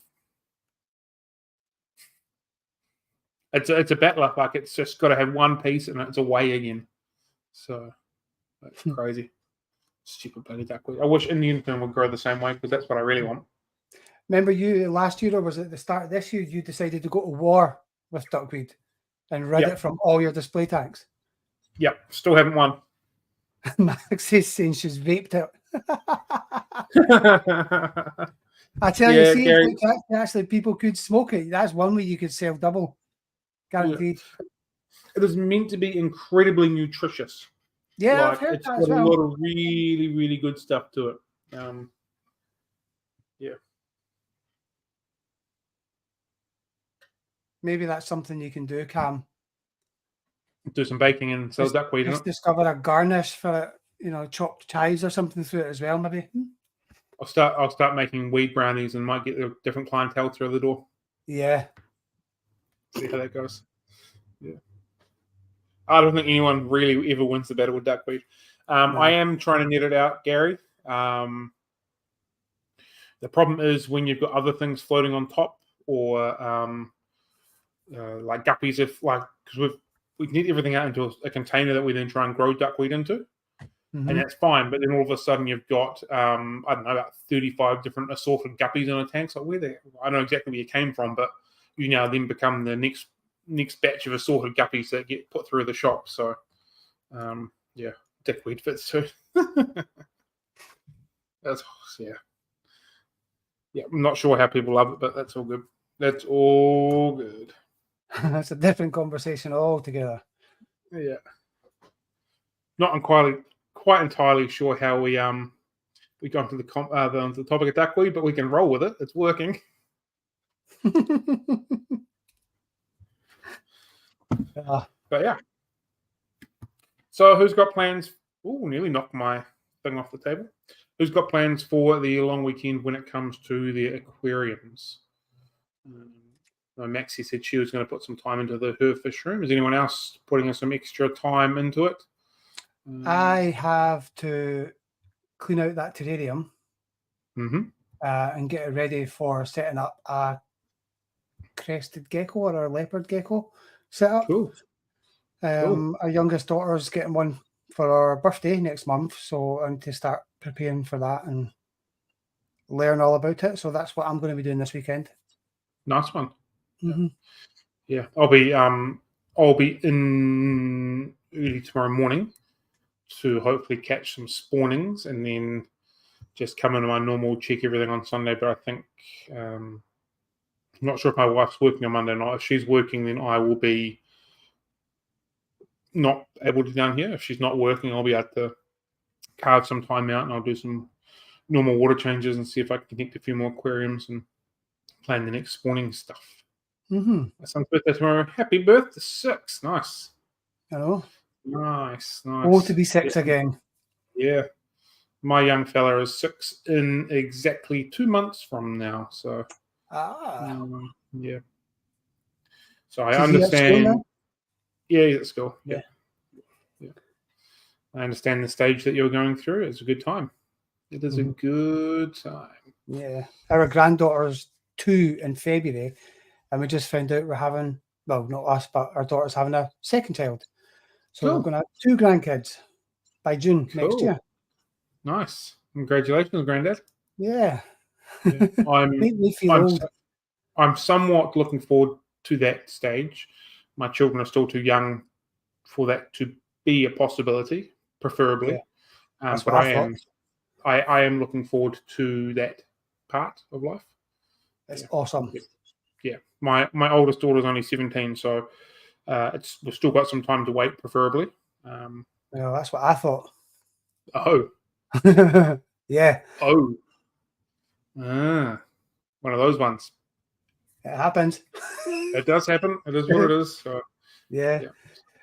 It's a battler. Like, it's just got to have one piece and it's away again. So that's crazy. Stupid bloody duckweed. I wish Indian film would grow the same way, because that's what I really want. Remember you last year, or was it the start of this year, you decided to go to war with duckweed and rid it from all your display tanks? Yep, still haven't won. Max is saying she's vaped it. I tell you, see, Gary, actually people could smoke it. That's one way you could sell double. Guaranteed. Yeah. It is meant to be incredibly nutritious. Yeah, like, it's got a lot of really, really good stuff to it. Yeah. Maybe that's something you can do, Cam. Do some baking and sell duckweed. Just discover a garnish for it, chopped chives or something through it as well, maybe. I'll start making weed brownies and might get a different clientele through the door. Yeah. See how that goes. Yeah. I don't think anyone really ever wins the battle with duckweed. No. I am trying to net it out, Gary. The problem is when you've got other things floating on top, or like guppies, because we net everything out into a container that we then try and grow duckweed into. Mm-hmm. And that's fine, but then all of a sudden you've got I don't know, about 35 different assorted guppies in a tank. So I don't know exactly where you came from, but you now then become the next batch of assorted guppies that get put through the shop. So duckweed fits too. That's I'm not sure how people love it, but that's all good. That's a different conversation altogether. Yeah. Not quite entirely sure how we got to the topic of duckweed, but we can roll with it. It's working. But yeah. So who's got plans? Oh, nearly knocked my thing off the table. who's got plans for the long weekend when it comes to the aquariums? Maxie said she was going to put some time into her fish room. Is anyone else putting some extra time into it? I have to clean out that terrarium and get it ready for setting up a crested gecko or a leopard gecko setup. Cool. Our youngest daughter's getting one for our birthday next month, so I need to start preparing for that and learn all about it. So that's what I'm going to be doing this weekend. Nice one. Mm-hmm. Yeah, I'll be in early tomorrow morning to hopefully catch some spawnings and then just come into my normal check everything on Sunday. But I think I'm not sure if my wife's working on Monday night. If she's working, then I will be not able to be down here. If she's not working, I'll be able to carve some time out and I'll do some normal water changes and see if I can connect a few more aquariums and plan the next spawning stuff. Mm-hmm. My son's birthday tomorrow. Happy birthday, 6. Nice. Hello. Nice. Oh, to be 6 again. Yeah. My young fella is 6 in exactly 2 months from now. So, yeah. So I understand. Yeah, he's at school. Yeah. I understand the stage that you're going through. It's a good time. It is a good time. Yeah. Our granddaughter's 2 in February, and we just found out we're having, well, not us, but our daughter's having a second child. So we're going to have 2 grandkids by June next year. Nice. Congratulations, Granddad. Yeah. Make me feel old. I'm somewhat looking forward to that stage. My children are still too young for that to be a possibility, preferably. Yeah. But I am looking forward to that part of life. It's awesome. Yeah. My oldest daughter's only 17, so we've still got some time to wait, preferably. That's what I thought. Oh. Yeah. Oh. One of those ones. It happens. It does happen. It is what it is. So. Yeah.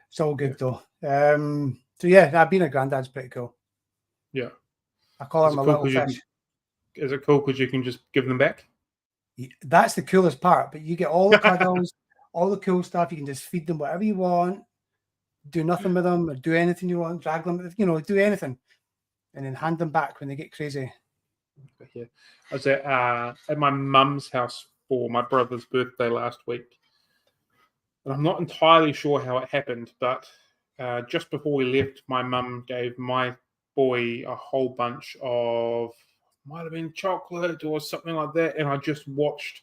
It's all good though. So yeah, being a granddad's pretty cool. Yeah. I call her my little fish. Is it cool because you can just give them back? That's the coolest part. But you get all the cuddles, all the cool stuff. You can just feed them whatever you want, do nothing with them, or do anything you want, drag them, do anything, and then hand them back when they get crazy. Yeah. I was at my mum's house for my brother's birthday last week. And I'm not entirely sure how it happened, but just before we left, my mum gave my boy a whole bunch of, might have been chocolate or something like that, and I just watched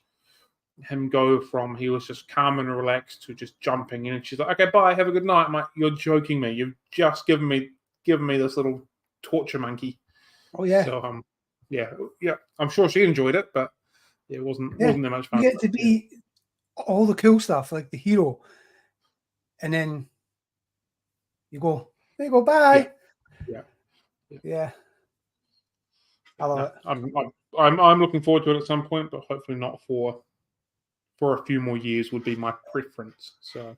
him go from he was just calm and relaxed to just jumping in, and she's like, "Okay, bye, have a good night." I'm like, "You're joking me? You've just given me this little torture monkey." Oh yeah. So yeah. I'm sure she enjoyed it, but it wasn't that much fun. You get to be all the cool stuff, like the hero, and then you go, there you go, bye. Yeah. I love it. I'm looking forward to it at some point, but hopefully not for a few more years would be my preference. So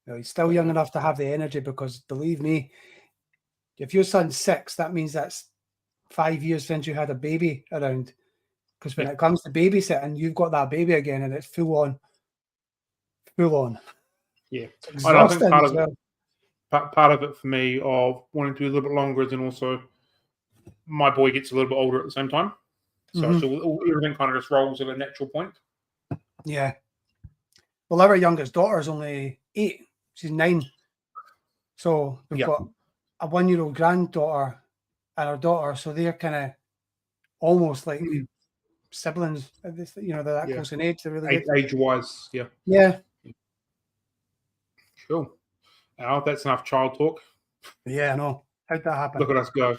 he's still young enough to have the energy, because believe me, if your son's 6, that means that's 5 years since you had a baby around. Because when it comes to babysitting, you've got that baby again, and it's full on. Yeah, it's exhausting. I think part of it for me of wanting to do a little bit longer is, and also my boy gets a little bit older at the same time, so everything kind of just rolls at a natural point. Yeah. Well, our youngest daughter is only 8. She's 9. So we've got a 1-year-old granddaughter and our daughter, so they're kind of almost like siblings. They're that close in age. They're really age-wise. Yeah. Cool. That's enough child talk. Yeah, I know. How'd that happen? Look at us go.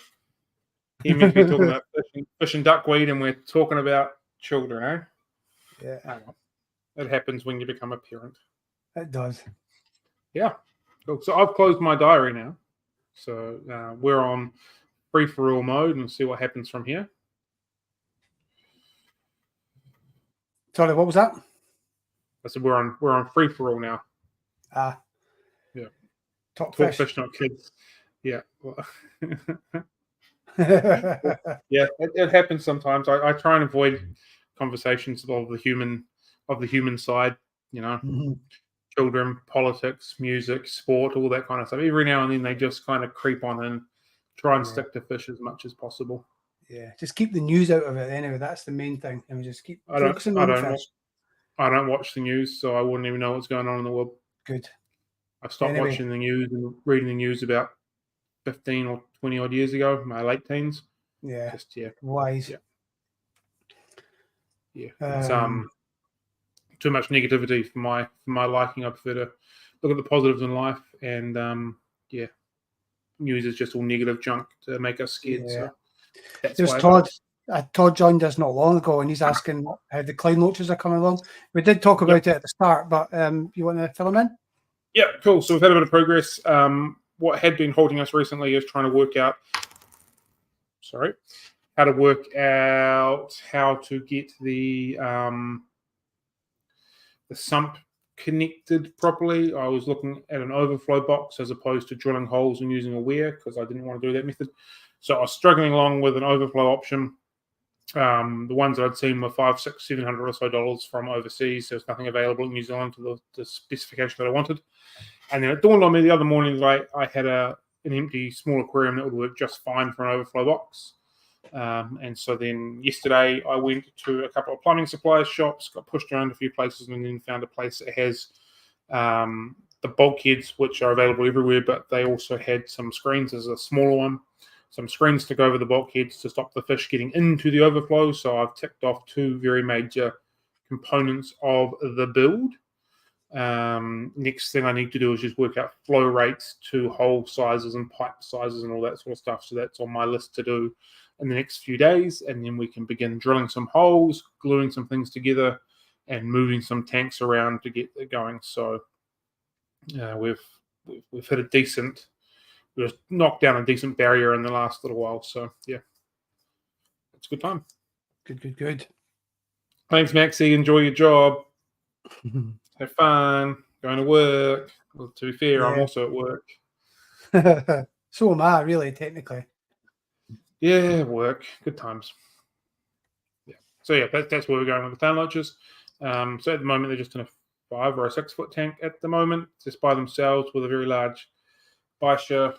He meant to be talking about fish and duckweed, and we're talking about children, eh? Yeah. It happens when you become a parent. It does. Yeah. Cool. So I've closed my diary now. So we're on free-for-all mode and see what happens from here. Sorry, what was that? I said we're on free-for-all now. Yeah. Talk fish, not kids. Yeah. Yeah, it happens sometimes. I try and avoid conversations of the human side. You know, Mhm. children, politics, music, sport, all that kind of stuff. Every now and then they just kind of creep on and try and Yeah. stick to fish as much as possible. Yeah, just keep the news out of it anyway. That's the main thing. And we just keep I don't focusing I on the don't wa- fish. I don't watch the news, so I wouldn't even know what's going on in the world. Good. I stopped Anyway, watching the news and reading the news about 15 or 20 odd years ago, my late teens. yeah, Just yeah, wise. yeah, yeah. It's Um, too much negativity for my liking. I prefer to look at the positives in life, and yeah, news is just all negative junk to make us scared. yeah. So that's There's why it Todd. goes. Todd joined us not long ago, and he's asking how the cline loaches are coming along. We did talk Yep. about it at the start, but you want to fill him in? Yeah, cool. So we've had a bit of progress. What had been holding us recently is trying to work out. How to work out how to get the sump connected properly. I was looking at an overflow box as opposed to drilling holes and using a weir because I didn't want to do that method. So I was struggling along with an overflow option. The ones that I'd seen were $500, $600, $700 or so dollars from overseas. There's nothing available in New Zealand to the specification that I wanted. And then it dawned on me the other morning that I had an empty small aquarium that would work just fine for an overflow box. And so then yesterday I went to a couple of plumbing supply shops, got pushed around a few places, and then found a place that has the bulkheads, which are available everywhere, but they also had some screens as a smaller one, some screens to go over the bulkheads to stop the fish getting into the overflow. So I've ticked off two very major components of the build. Next thing I need to do is just work out flow rates to hole sizes and pipe sizes and all that sort of stuff. So that's on my list to do in the next few days, and then we can begin drilling some holes, gluing some things together, and moving some tanks around to get it going. So we've hit a decent, we've knocked down a decent barrier in the last little while. So yeah, it's a good time. Good. Thanks, Maxie. Enjoy your job. Have fun. Going to work. Well, to be fair, I'm Yeah. also at work. So am I, really, technically. Yeah, work. Good times. Yeah. So yeah, that's where we're going with the clown launches. So at the moment they're just in a 5 or a 6 foot tank at the moment, just by themselves with a very large Baisha,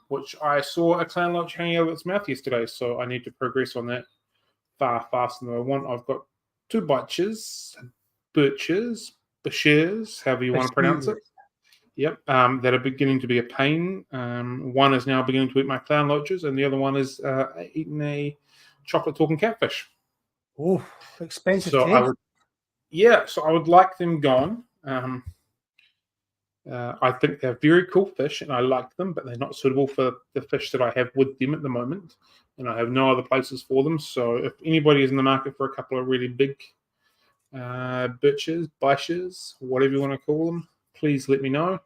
which I saw a clown launch hanging out of its mouth yesterday. So I need to progress on that far faster than I want. I've got 2 birches, however you want to pronounce it. Yep, that are beginning to be a pain. One is now beginning to eat my clown loaches, and the other one is eating a chocolate talking catfish. Oh, expensive So trade. I would like them gone. I think they're very cool fish, and I like them, but they're not suitable for the fish that I have with them at the moment, and I have no other places for them. So if anybody is in the market for a couple of really big baishes, whatever you want to call them, please let me know.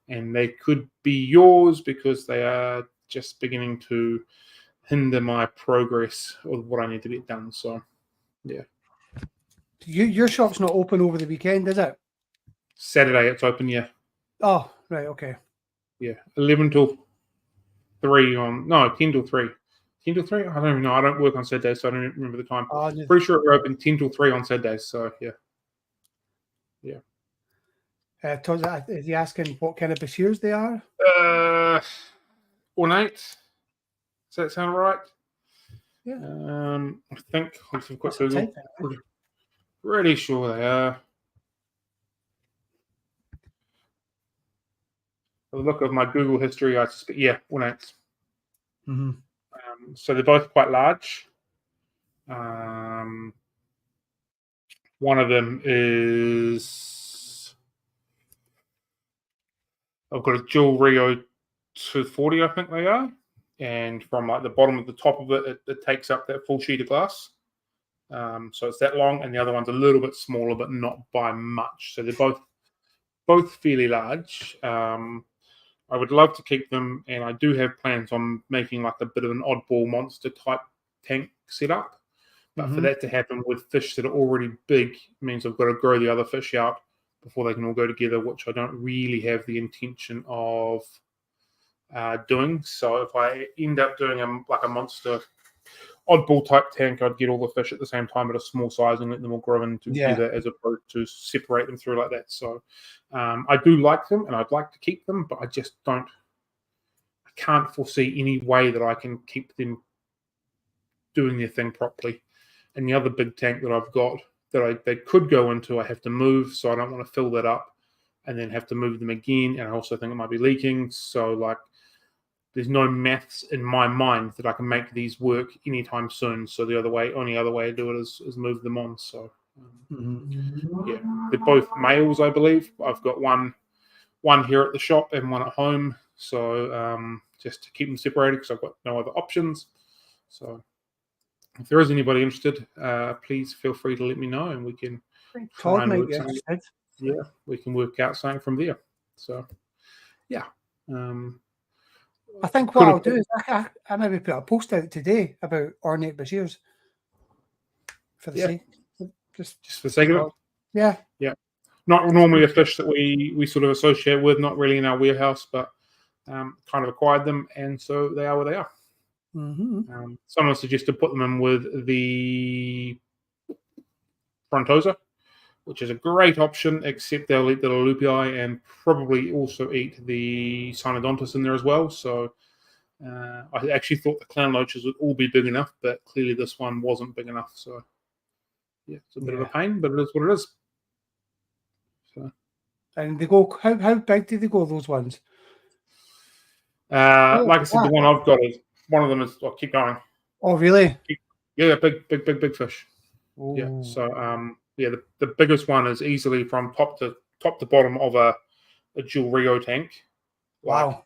And they could be yours because they are just beginning to hinder my progress of what I need to get done. So, yeah. Your shop's not open over the weekend, is it? Saturday it's open, yeah. Oh, right, okay. Yeah. 11 till 3 on, no, 10 till 3. 10 till 3? I don't even know. I don't work on Saturdays, so I don't remember the time. Pretty sure we're open 10 till 3 on Saturdays, so yeah. Yeah. Is he asking what kind of bashers they are? Ornate. Does that sound right? Yeah. I think. Let's have a quick That's a Google. type thing. Pretty sure they are. The look of my Google history, I suspect, yeah, ornates. Mm-hmm. So they're both quite large. One of them is, I've got a dual Rio 240, I think they are, and from like the bottom of the top of it takes up that full sheet of glass. So it's that long, and the other one's a little bit smaller, but not by much. So they're both fairly large. I would love to keep them, and I do have plans on making like a bit of an oddball monster type tank setup. But for that to happen with fish that are already big means I've got to grow the other fish out before they can all go together, which I don't really have the intention of doing. So if I end up doing like a monster oddball type tank, I'd get all the fish at the same time at a small size and let them all grow in together as opposed to separate them through like that. So I do like them and I'd like to keep them, but I just can't foresee any way that I can keep them doing their thing properly. And the other big tank that I've got that they could go into, I have to move, so I don't want to fill that up and then have to move them again. And I also think it might be leaking. So like, there's no maths in my mind that I can make these work anytime soon. So the only other way to do it is move them on. So yeah, they're both males, I believe. I've got one here at the shop and one at home. So just to keep them separated because I've got no other options. So if there is anybody interested, please feel free to let me know and we can try and work something. Yeah, we can work out something from there. So yeah. I think what I'll do is I maybe put a post out today about ornate bashirs for the sake, just for the sake of it. Yeah. Not normally a fish that we sort of associate with, not really in our warehouse, but kind of acquired them, and so they are where they are. Someone suggested put them in with the frontosa, which is a great option, except they'll eat the lupii and probably also eat the cynodontis in there as well. So I actually thought the clown loaches would all be big enough, but clearly this one wasn't big enough. So yeah, it's a bit of a pain, but it is what it is. So. And they go, how big do they go, those ones? Like I said, the one I've got is, one of them is, I'll keep going. Oh, really? Yeah, big fish. Ooh. Yeah, so the biggest one is easily from top to bottom of a dual Rio tank. Wow.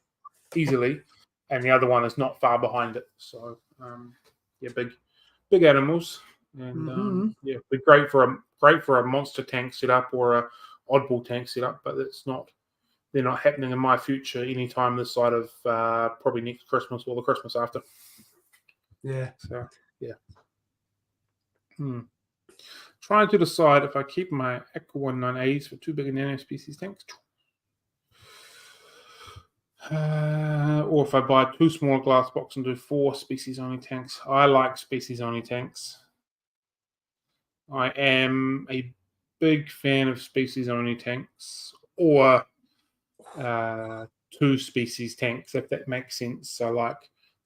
Easily. And the other one is not far behind it. So big animals. And be great for a monster tank setup or a oddball tank setup, but they're not happening in my future anytime this side of probably next Christmas or the Christmas after. Yeah. So yeah. Trying to decide if I keep my Aqua 1980s for 2 big and nano species tanks, or if I buy 2 small glass box and do 4 species only tanks. I like species only tanks. I am a big fan of species only tanks, or 2 species tanks, if that makes sense. So like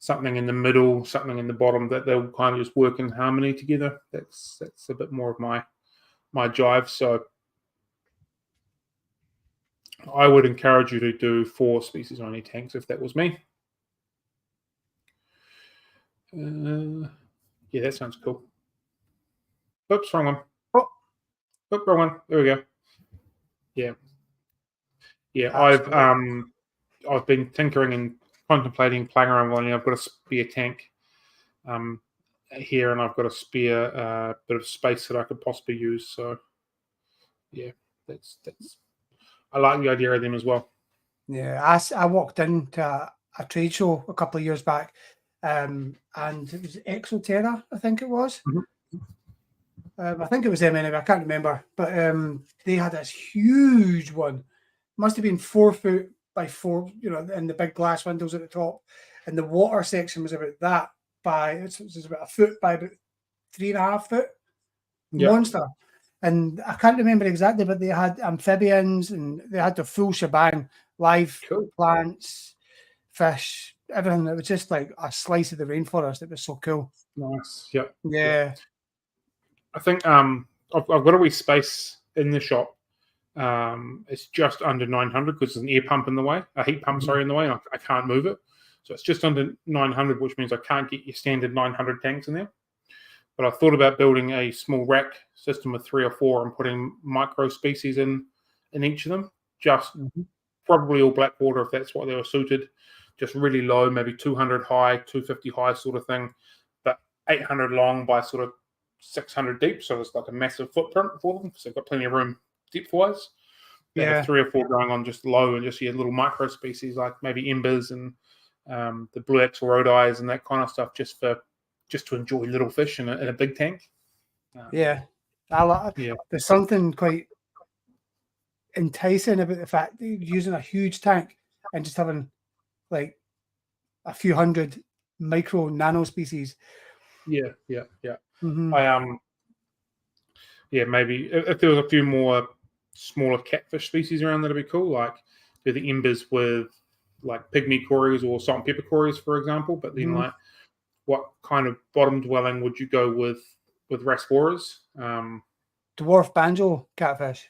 something in the middle, something in the bottom, that they'll kind of just work in harmony together. That's a bit more of my jive. So I would encourage you to do 4 species only tanks if that was me. Yeah, that sounds cool. Oops, wrong one. Oh, wrong one. There we go. Yeah. I've been tinkering and contemplating playing around with it. I've got a spare tank here, and I've got a spare bit of space that I could possibly use. So yeah, that's I like the idea of them as well. Yeah, I walked into a trade show a couple of years back, and it was Exoterra, I think it was. I think it was them anyway. I can't remember, but they had this huge one. Must have been 4 foot by 4, and the big glass windows at the top, and the water section was about that it was about 1 foot by about 3.5 foot. Monster. And I can't remember exactly, but they had amphibians and they had the full shebang, live plants, fish, everything. It was just like a slice of the rainforest. It was so cool. Nice. Yeah. I think I've got a wee space in the shop. It's just under 900 because there's an air pump in the way, a heat pump, in the way. I can't move it. So it's just under 900, which means I can't get your standard 900 tanks in there. But I thought about building a small rack system with 3 or 4 and putting micro species in each of them. Just probably all black water if that's what they were suited. Just really low, maybe 200 high, 250 high sort of thing. But 800 long by sort of 600 deep. So it's like a massive footprint for them. So they've got plenty of room depth-wise. They have 3 or 4 going on just low and just your little micro species like maybe embers and the blue axolotls and that kind of stuff just to enjoy little fish in a big tank. There's something quite enticing about the fact that you're using a huge tank and just having like a few hundred micro nano species. Yeah. Mm-hmm. Maybe if there was a few more smaller catfish species around, that'd be cool. Like do the embers with like pygmy cories or salt and pepper cories, for example. But then, like, what kind of bottom dwelling would you go with Rasporas? Dwarf banjo catfish.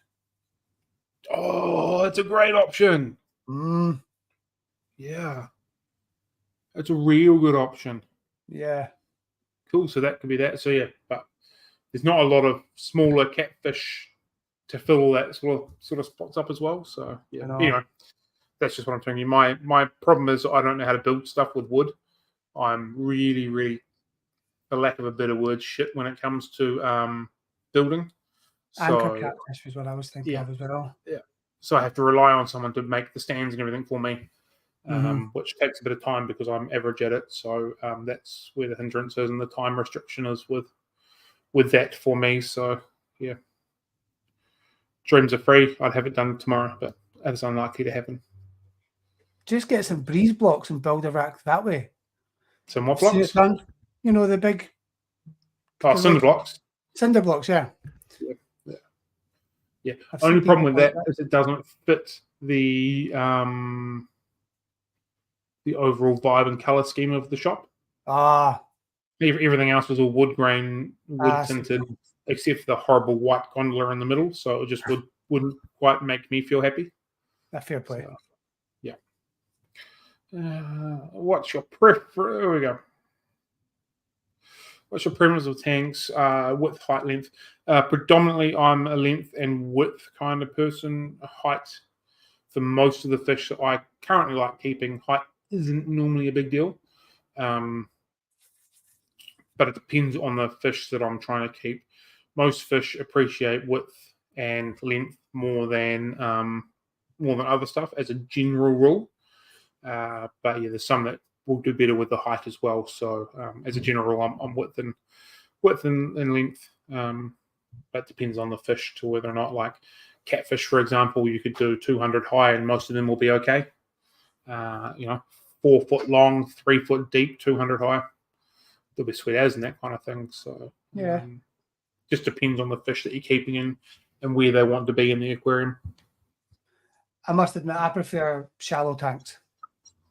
Oh, it's a great option. Mm. Yeah, it's a real good option. Yeah. Cool. So that could be that. So yeah, but there's not a lot of smaller catfish to fill all that sort of spots up as well. So yeah. Anyway, that's just what I'm telling you. My problem is I don't know how to build stuff with wood. I'm really, for lack of a better word, shit when it comes to building. Anchor So catfish was what I was thinking of as well. yeah. So I have to rely on someone to make the stands and everything for me, which takes a bit of time because I'm average at it. So that's where the hindrance is and the time restriction is with that for me. So yeah, dreams are free. I'd have it done tomorrow, but it's unlikely to happen. Just get some breeze blocks and build a rack that way. Some what blocks? You know, the big... cinder blocks. Cinder blocks, yeah. Yeah. Only problem with that is it doesn't fit the overall vibe and color scheme of the shop. Everything else was all wood grain, wood tinted, except for the horrible white gondola in the middle. So it just wouldn't quite make me feel happy. A fair play. So, yeah. What's your preference? There we go. What's your preference of tanks? Width, height, length. Predominantly, I'm a length and width kind of person. Height, for most of the fish that I currently like keeping, height isn't normally a big deal. But it depends on the fish that I'm trying to keep. Most fish appreciate width and length more than other stuff as a general rule. But yeah, there's some that will do better with the height as well. So as a general rule, I'm width and length. But it depends on the fish to whether or not, like catfish, for example, you could do 200 high and most of them will be okay. 4 foot long, 3 foot deep, 200 high. They'll be sweet as and that kind of thing. So yeah, just depends on the fish that you're keeping in and where they want to be in the aquarium. I must admit, I prefer shallow tanks.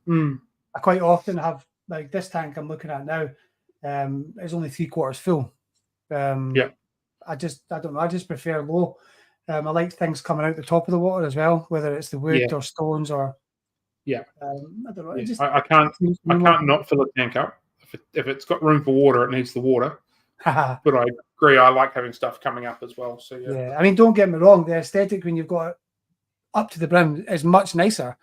I quite often have, like this tank I'm looking at now, is only 3/4 full. I don't know. I just prefer low. I like things coming out the top of the water as well, whether it's the wood or stones or. I don't know. I can't not fill a tank up. If it's got room for water, it needs the water. But I agree. I like having stuff coming up as well. So yeah. I mean, don't get me wrong. The aesthetic when you've got it up to the brim is much nicer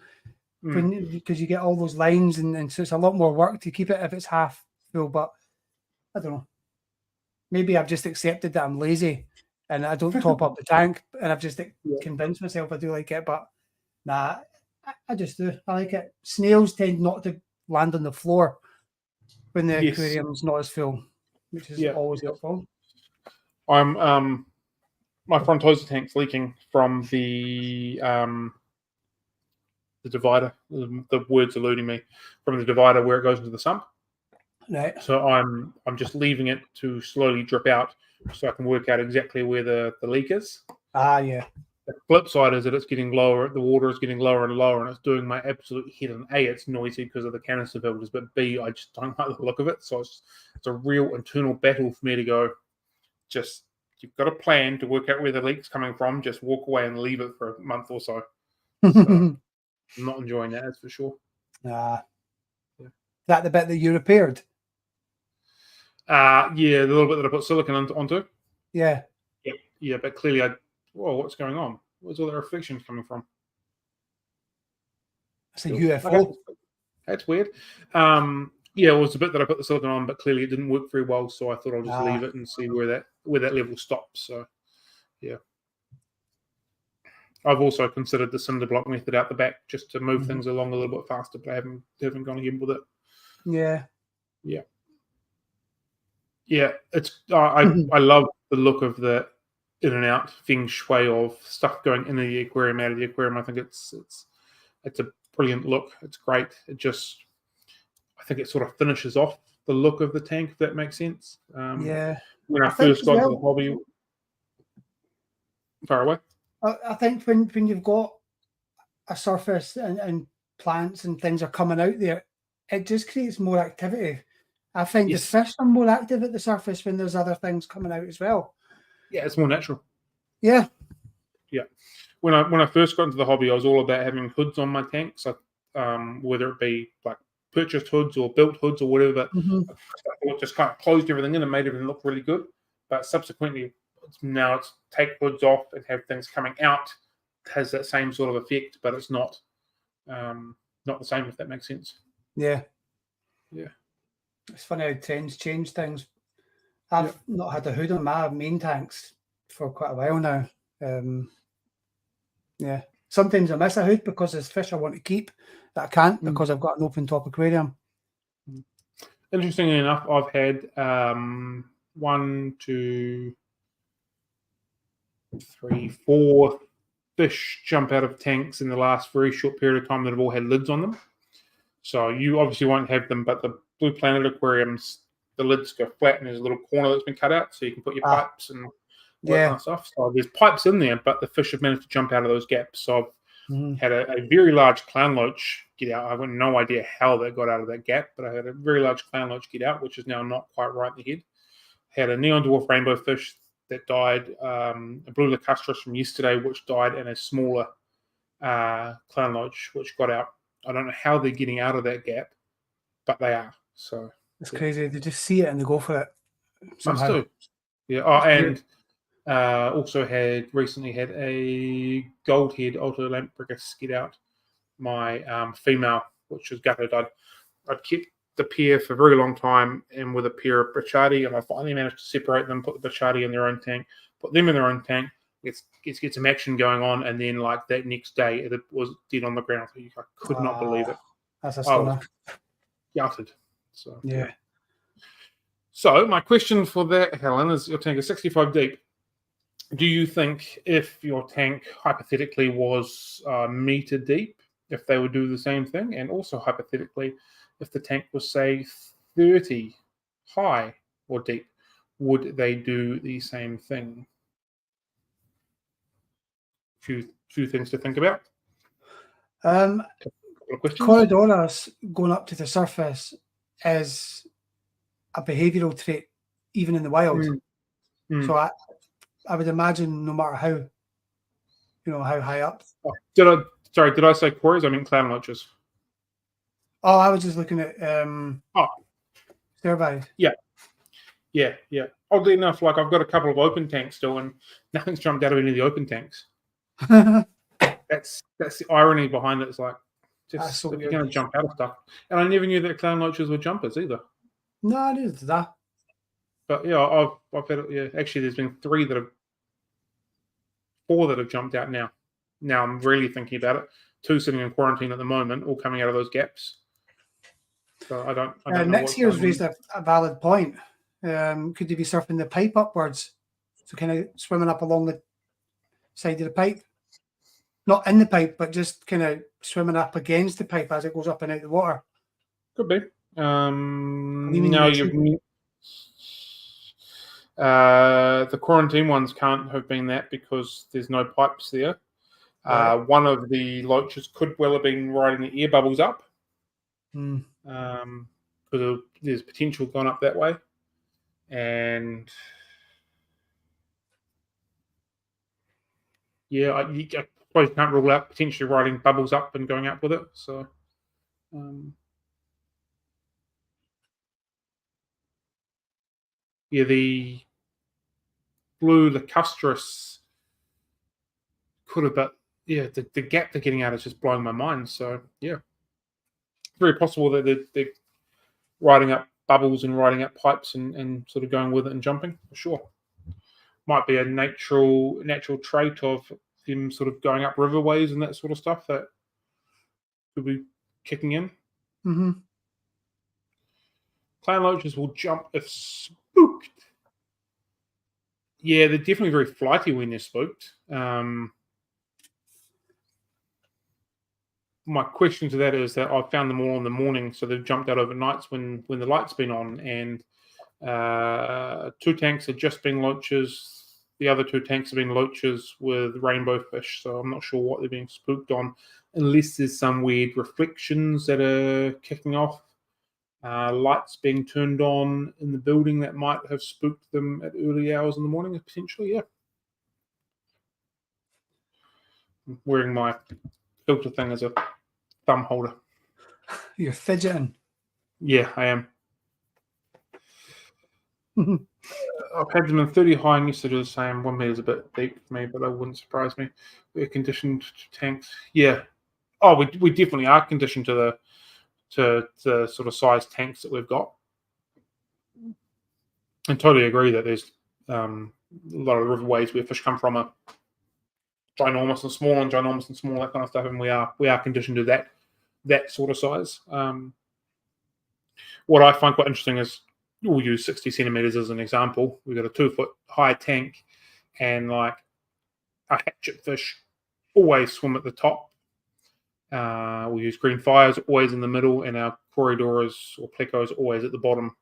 because you get all those lines and so it's a lot more work to keep it if it's half full. But I don't know. Maybe I've just accepted that I'm lazy and I don't top up the tank, and I've just convinced myself I do like it. But nah, I just do. I like it. Snails tend not to land on the floor when the aquarium's not as full, which is always helpful. I'm my front hose tank's leaking from the divider. The word's eluding me, from the divider where it goes into the sump. Right. So I'm just leaving it to slowly drip out so I can work out exactly where the leak is. Yeah. The flip side is that it's getting lower. The water is getting lower and lower, and it's doing my absolute head. And A, it's noisy because of the canister filters, but B, I just don't like the look of it. So it's a real internal battle for me to go. Just you've got a plan to work out where the leak's coming from. Just walk away and leave it for a month or so. I'm not enjoying that, that's for sure. Is that the bit that you repaired? Yeah, the little bit that I put silicone onto. Yeah. Yeah, but clearly what's going on? Where's all the reflections coming from? It's a UFO. Okay. That's weird. It was a bit that I put the silicone on, but clearly it didn't work very well, so I thought I'll just leave it and see where that level stops. So, yeah. I've also considered the cinder block method out the back just to move things along a little bit faster, but I haven't gone again with it. Yeah. It's I love the look of the in and out feng shui of stuff going into the aquarium, out of the aquarium. I think it's a brilliant look. It's great. I think it sort of finishes off the look of the tank, if that makes sense. Yeah. When I think first as got into well- the hobby, far away. I think when you've got a surface and plants and things are coming out there, it just creates more activity. I find Yes. the fish are more active at the surface when there's other things coming out as well. Yeah, it's more natural. Yeah. When I first got into the hobby, I was all about having hoods on my tanks, so, whether it be like purchased hoods or built hoods or whatever. But Mhm. I thought it just kind of closed everything in and made everything look really good. But subsequently, it's take hoods off and have things coming out. It has that same sort of effect, but it's not the same, if that makes sense. Yeah. Yeah. It's funny how trends change things. I've not had a hood on my main tanks for quite a while now. Yeah. Sometimes I miss a hood because there's fish I want to keep that I can't because I've got an open top aquarium. Interestingly enough, I've had 1, 2, 3, 4 fish jump out of tanks in the last very short period of time that have all had lids on them. So you obviously won't have them, but the Blue Planet aquariums, the lids go flat and there's a little corner that's been cut out so you can put your pipes and all that kind of stuff. So there's pipes in there, but the fish have managed to jump out of those gaps. So I've had a very large clown loach get out. I've got no idea how they got out of that gap, but I had a very large clown loach get out, which is now not quite right in the head. Had a neon dwarf rainbow fish that died, a blue lacustris from yesterday, which died, and a smaller clown loach, which got out. I don't know how they're getting out of that gap, but they are. So it's crazy. They just see it and they go for it. Somehow. must do. Yeah. Oh, and also recently had a gold head Autolampricus get out. My female, which was gutted. I'd kept the pair for a very long time, and with a pair of Bracciati, and I finally managed to separate them, put the Bracciati in their own tank, put them in their own tank. Get some action going on, and then like that next day, it was dead on the ground. So I could not believe it. That's a I was stunner. gutted. So Yeah. So my question for that, Helen, is your tank is 65 deep. Do you think if your tank hypothetically was a meter deep, if they would do the same thing? And also hypothetically, if the tank was, say, 30 high or deep, would they do the same thing? Few things to think about. Couple of questions. Corridoras going up to the surface is a behavioural trait, even in the wild. So I would imagine no matter how high up. Did I say quarries? I mean clown loaches. Oh, I was just looking at surveys. Yeah. Oddly enough, like I've got a couple of open tanks still, and nothing's jumped out of any of the open tanks. That's the irony behind it. It's like, just so if you're going to jump out of stuff. And I never knew that clown loaches were jumpers either. No, it is that. But yeah, I've had it. Yeah, actually, there's been 4 that have jumped out now. Now I'm really thinking about it. 2 sitting in quarantine at the moment, all coming out of those gaps. So I don't know. Next year's raised a valid point. Could they be surfing the pipe upwards? So kind of swimming up along the side of the pipe? Not in the pipe, but just kind of swimming up against the pipe as it goes up and out the water. Could be. No, the quarantine ones can't have been that because there's no pipes there. Right. One of the loaches could well have been riding the air bubbles up. Because there's potential going up that way. And yeah, I suppose you can't rule out potentially riding bubbles up and going up with it. So the blue lacustris could have, but yeah, the gap they're getting out is just blowing my mind. So yeah, it's very possible that they're riding up bubbles and riding up pipes and sort of going with it and jumping for sure. Might be a natural trait of them sort of going up riverways and that sort of stuff that could be kicking in. Clown loaches will jump if spooked. Yeah, they're definitely very flighty when they're spooked. my question to that is that I've found them all in the morning, so they've jumped out overnights when the light's been on, and 2 tanks have just been loaches. The other 2 tanks have been loaches with rainbow fish, so I'm not sure what they're being spooked on, unless there's some weird reflections that are kicking off. Lights being turned on in the building that might have spooked them at early hours in the morning, potentially, yeah. I'm wearing my filter thing as a thumb holder. You're fidgeting. Yeah, I am. I've had them in 30 high and used to do the same. 1 meter's a bit deep for me, but that wouldn't surprise me. Air conditioned tanks, yeah. Oh, we definitely are conditioned to the sort of size tanks that we've got. And totally agree that there's a lot of riverways where fish come from are ginormous and small, that kind of stuff, and we are conditioned to that sort of size. What I find quite interesting is we'll use 60 centimeters as an example. We've got a 2-foot high tank, and like a hatchet fish always swim at the top. We use green fires always in the middle, and our corridors or plecos always at the bottom.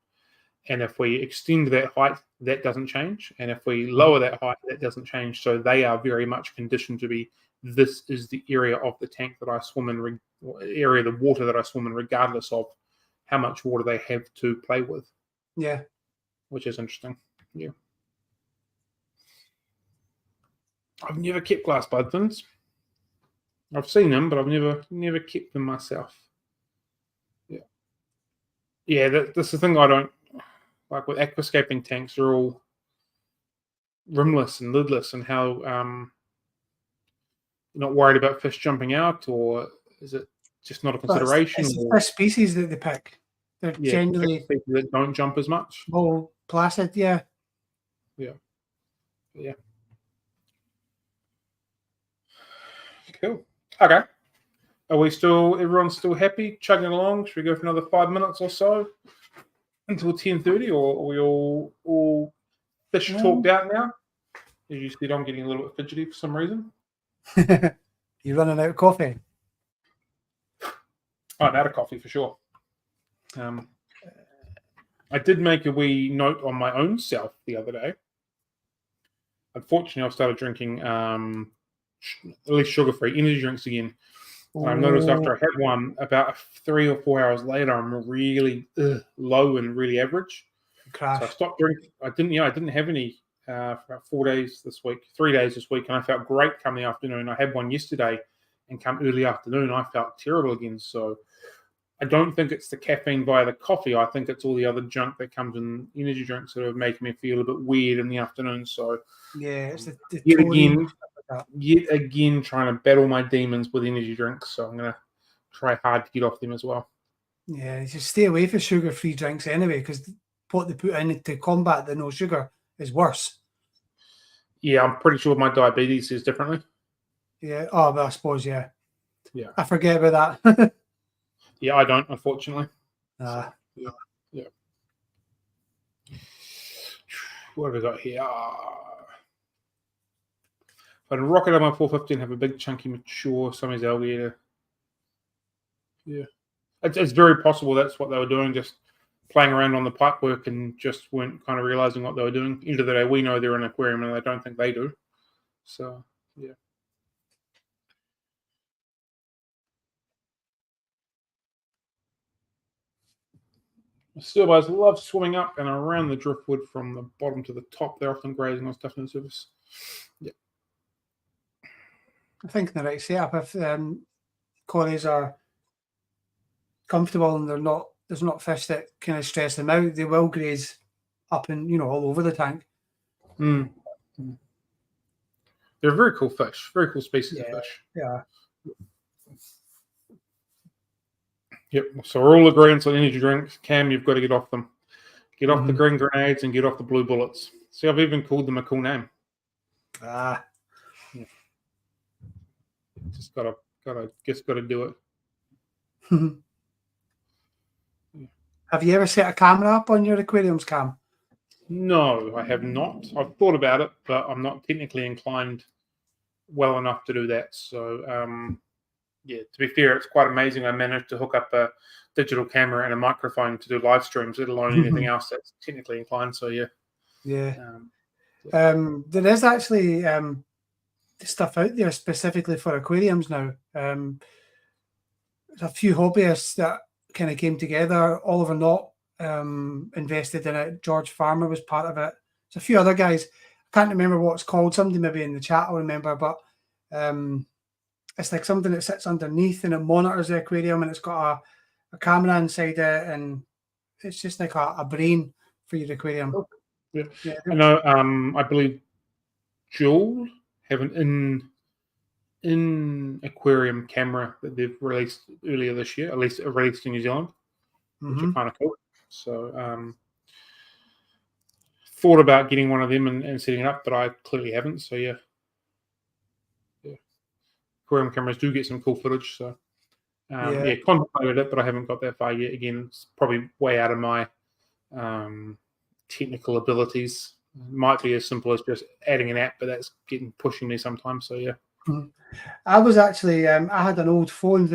And if we extend that height, that doesn't change. And if we lower that height, that doesn't change. So they are very much conditioned to be, this is the area of the tank that I swim in, area of the water that I swim in, regardless of how much water they have to play with. Yeah. Which is interesting. Yeah. I've never kept glass bud fins. I've seen them, but I've never kept them myself. Yeah. Yeah, that's the thing I don't like with aquascaping tanks. They're all rimless and lidless, and how you're not worried about fish jumping out, or is it just not a consideration? It's the fish species that they pick. They're generally species that don't jump as much. More placid, yeah. Yeah. Yeah. Cool. Okay. Everyone's still happy, chugging along? Should we go for another 5 minutes or so until 10:30, or are we all fish talked out now? As you said, I'm getting a little bit fidgety for some reason. You're running out of coffee? I'm out of coffee for sure. I did make a wee note on my own self the other day. Unfortunately, I've started drinking at least sugar-free energy drinks again. And I've noticed after I had one, about 3 or 4 hours later, I'm really low and really average. Crash. So I stopped drinking. I didn't have any for about 4 days this week, 3 days this week, and I felt great come the afternoon. I had one yesterday, and come early afternoon, I felt terrible again. So I don't think it's the caffeine via the coffee. I think it's all the other junk that comes in energy drinks that are making me feel a bit weird in the afternoon. So yeah, it's the yet again trying to battle my demons with energy drinks. So I'm gonna try hard to get off them as well. Yeah, just stay away from sugar-free drinks anyway, because what they put in to combat the no sugar is worse. Yeah, I'm pretty sure my diabetes is differently. Yeah. Oh, but I suppose, yeah. Yeah. I forget about that. Yeah, I don't, unfortunately. Yeah. What have we got here? If I rocket on my 450 and have a big, chunky, mature Siamese alligator. Yeah. It's very possible that's what they were doing, just playing around on the pipework and just weren't kind of realizing what they were doing. End of the day, we know they're in an aquarium and I don't think they do. So, yeah. Steelbows love swimming up and around the driftwood from the bottom to the top. They're often grazing on stuff in the surface. Yeah. I think in the right setup, if collies are comfortable and there's not fish that kind of stress them out, they will graze up and all over the tank. Mm. They're very cool fish, very cool species of fish. Yeah. Yep. So we're all agreeing on energy drinks. Cam, you've got to get off them. Get off the green grenades and get off the blue bullets. See, I've even called them a cool name. Yeah. Just gotta do it. Have you ever set a camera up on your aquariums, Cam? No, I have not. I've thought about it, but I'm not technically inclined well enough to do that. So yeah, to be fair, it's quite amazing. I managed to hook up a digital camera and a microphone to do live streams, let alone anything else that's technically inclined. So yeah, Yeah. yeah. There is actually stuff out there specifically for aquariums now. There's a few hobbyists that kind of came together. Oliver Knott invested in it. George Farmer was part of it. There's a few other guys. I can't remember what it's called. Somebody maybe in the chat will remember, but it's like something that sits underneath and it monitors the aquarium, and it's got a camera inside it, and it's just like a brain for your aquarium. Yeah. I know. I believe Joule have an in aquarium camera that they've released earlier this year, at least released in New Zealand, which are kind of cool. So thought about getting one of them and setting it up, but I clearly haven't. So yeah. Aquarium cameras do get some cool footage. So contemplated it, but I haven't got that far yet. Again, it's probably way out of my technical abilities. It might be as simple as just adding an app, but that's pushing me sometimes. So yeah. I was actually I had an old phone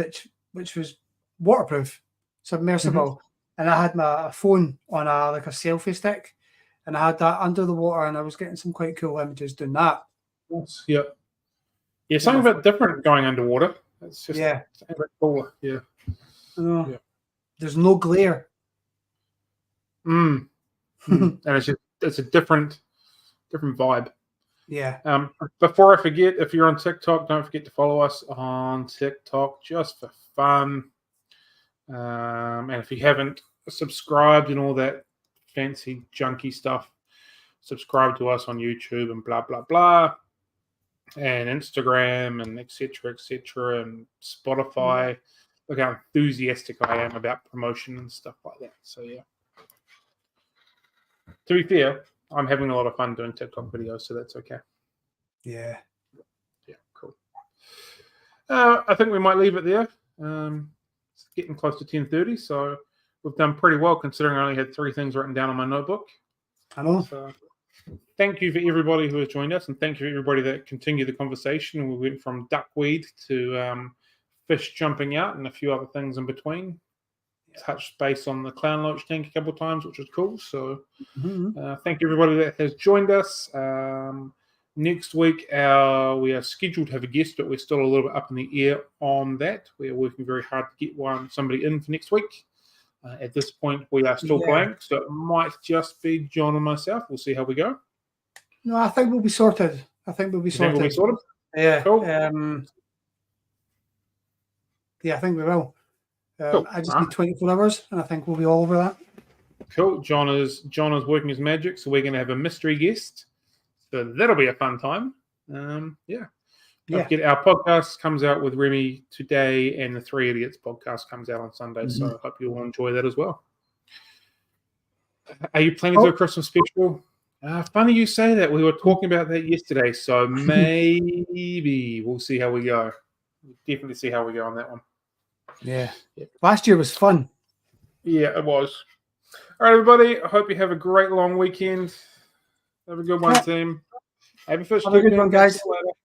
which was waterproof, submersible, and I had my phone on a selfie stick, and I had that under the water, and I was getting some quite cool images doing that. Yes, yeah. Yeah, something a bit different going underwater. It's just a bit cooler. Yeah. Yeah. There's no glare. And it's a different vibe. Yeah. Before I forget, if you're on TikTok, don't forget to follow us on TikTok just for fun. And if you haven't subscribed and all that fancy junky stuff, subscribe to us on YouTube and blah blah blah, and Instagram and etc. and Spotify. Look how enthusiastic I am about promotion and stuff like that. So yeah. To be fair, I'm having a lot of fun doing TikTok videos, so that's okay. Yeah. Yeah, cool. I think we might leave it there. It's getting close to 10:30, so we've done pretty well considering I only had 3 things written down on my notebook. I know. So, thank you for everybody who has joined us, and thank you for everybody that continued the conversation. We went from duckweed to fish jumping out and a few other things in between. Touched base on the clown loach tank a couple of times, which was cool. So thank you everybody that has joined us. Next week we are scheduled to have a guest, but we're still a little bit up in the air on that. We are working very hard to get somebody in for next week. At this point we are still blank, so it might just be John and myself. We'll see how we go. No, I think we'll be sorted. Yeah, cool. Yeah, I think we will. Cool. I just need 24 hours, and I think we'll be all over that. Cool. John is working his magic, so we're going to have a mystery guest. So that'll be a fun time. Don't forget, our podcast comes out with Remy today, and the 3 Idiots podcast comes out on Sunday. So I hope you all enjoy that as well. Are you planning to do a Christmas special? Funny you say that. We were talking about that yesterday. So maybe we'll see how we go. We'll definitely see how we go on that one. Yeah. Last year was fun. Yeah, it was. All right, everybody. I hope you have a great long weekend. Have a good one, team. Have a good one, guys.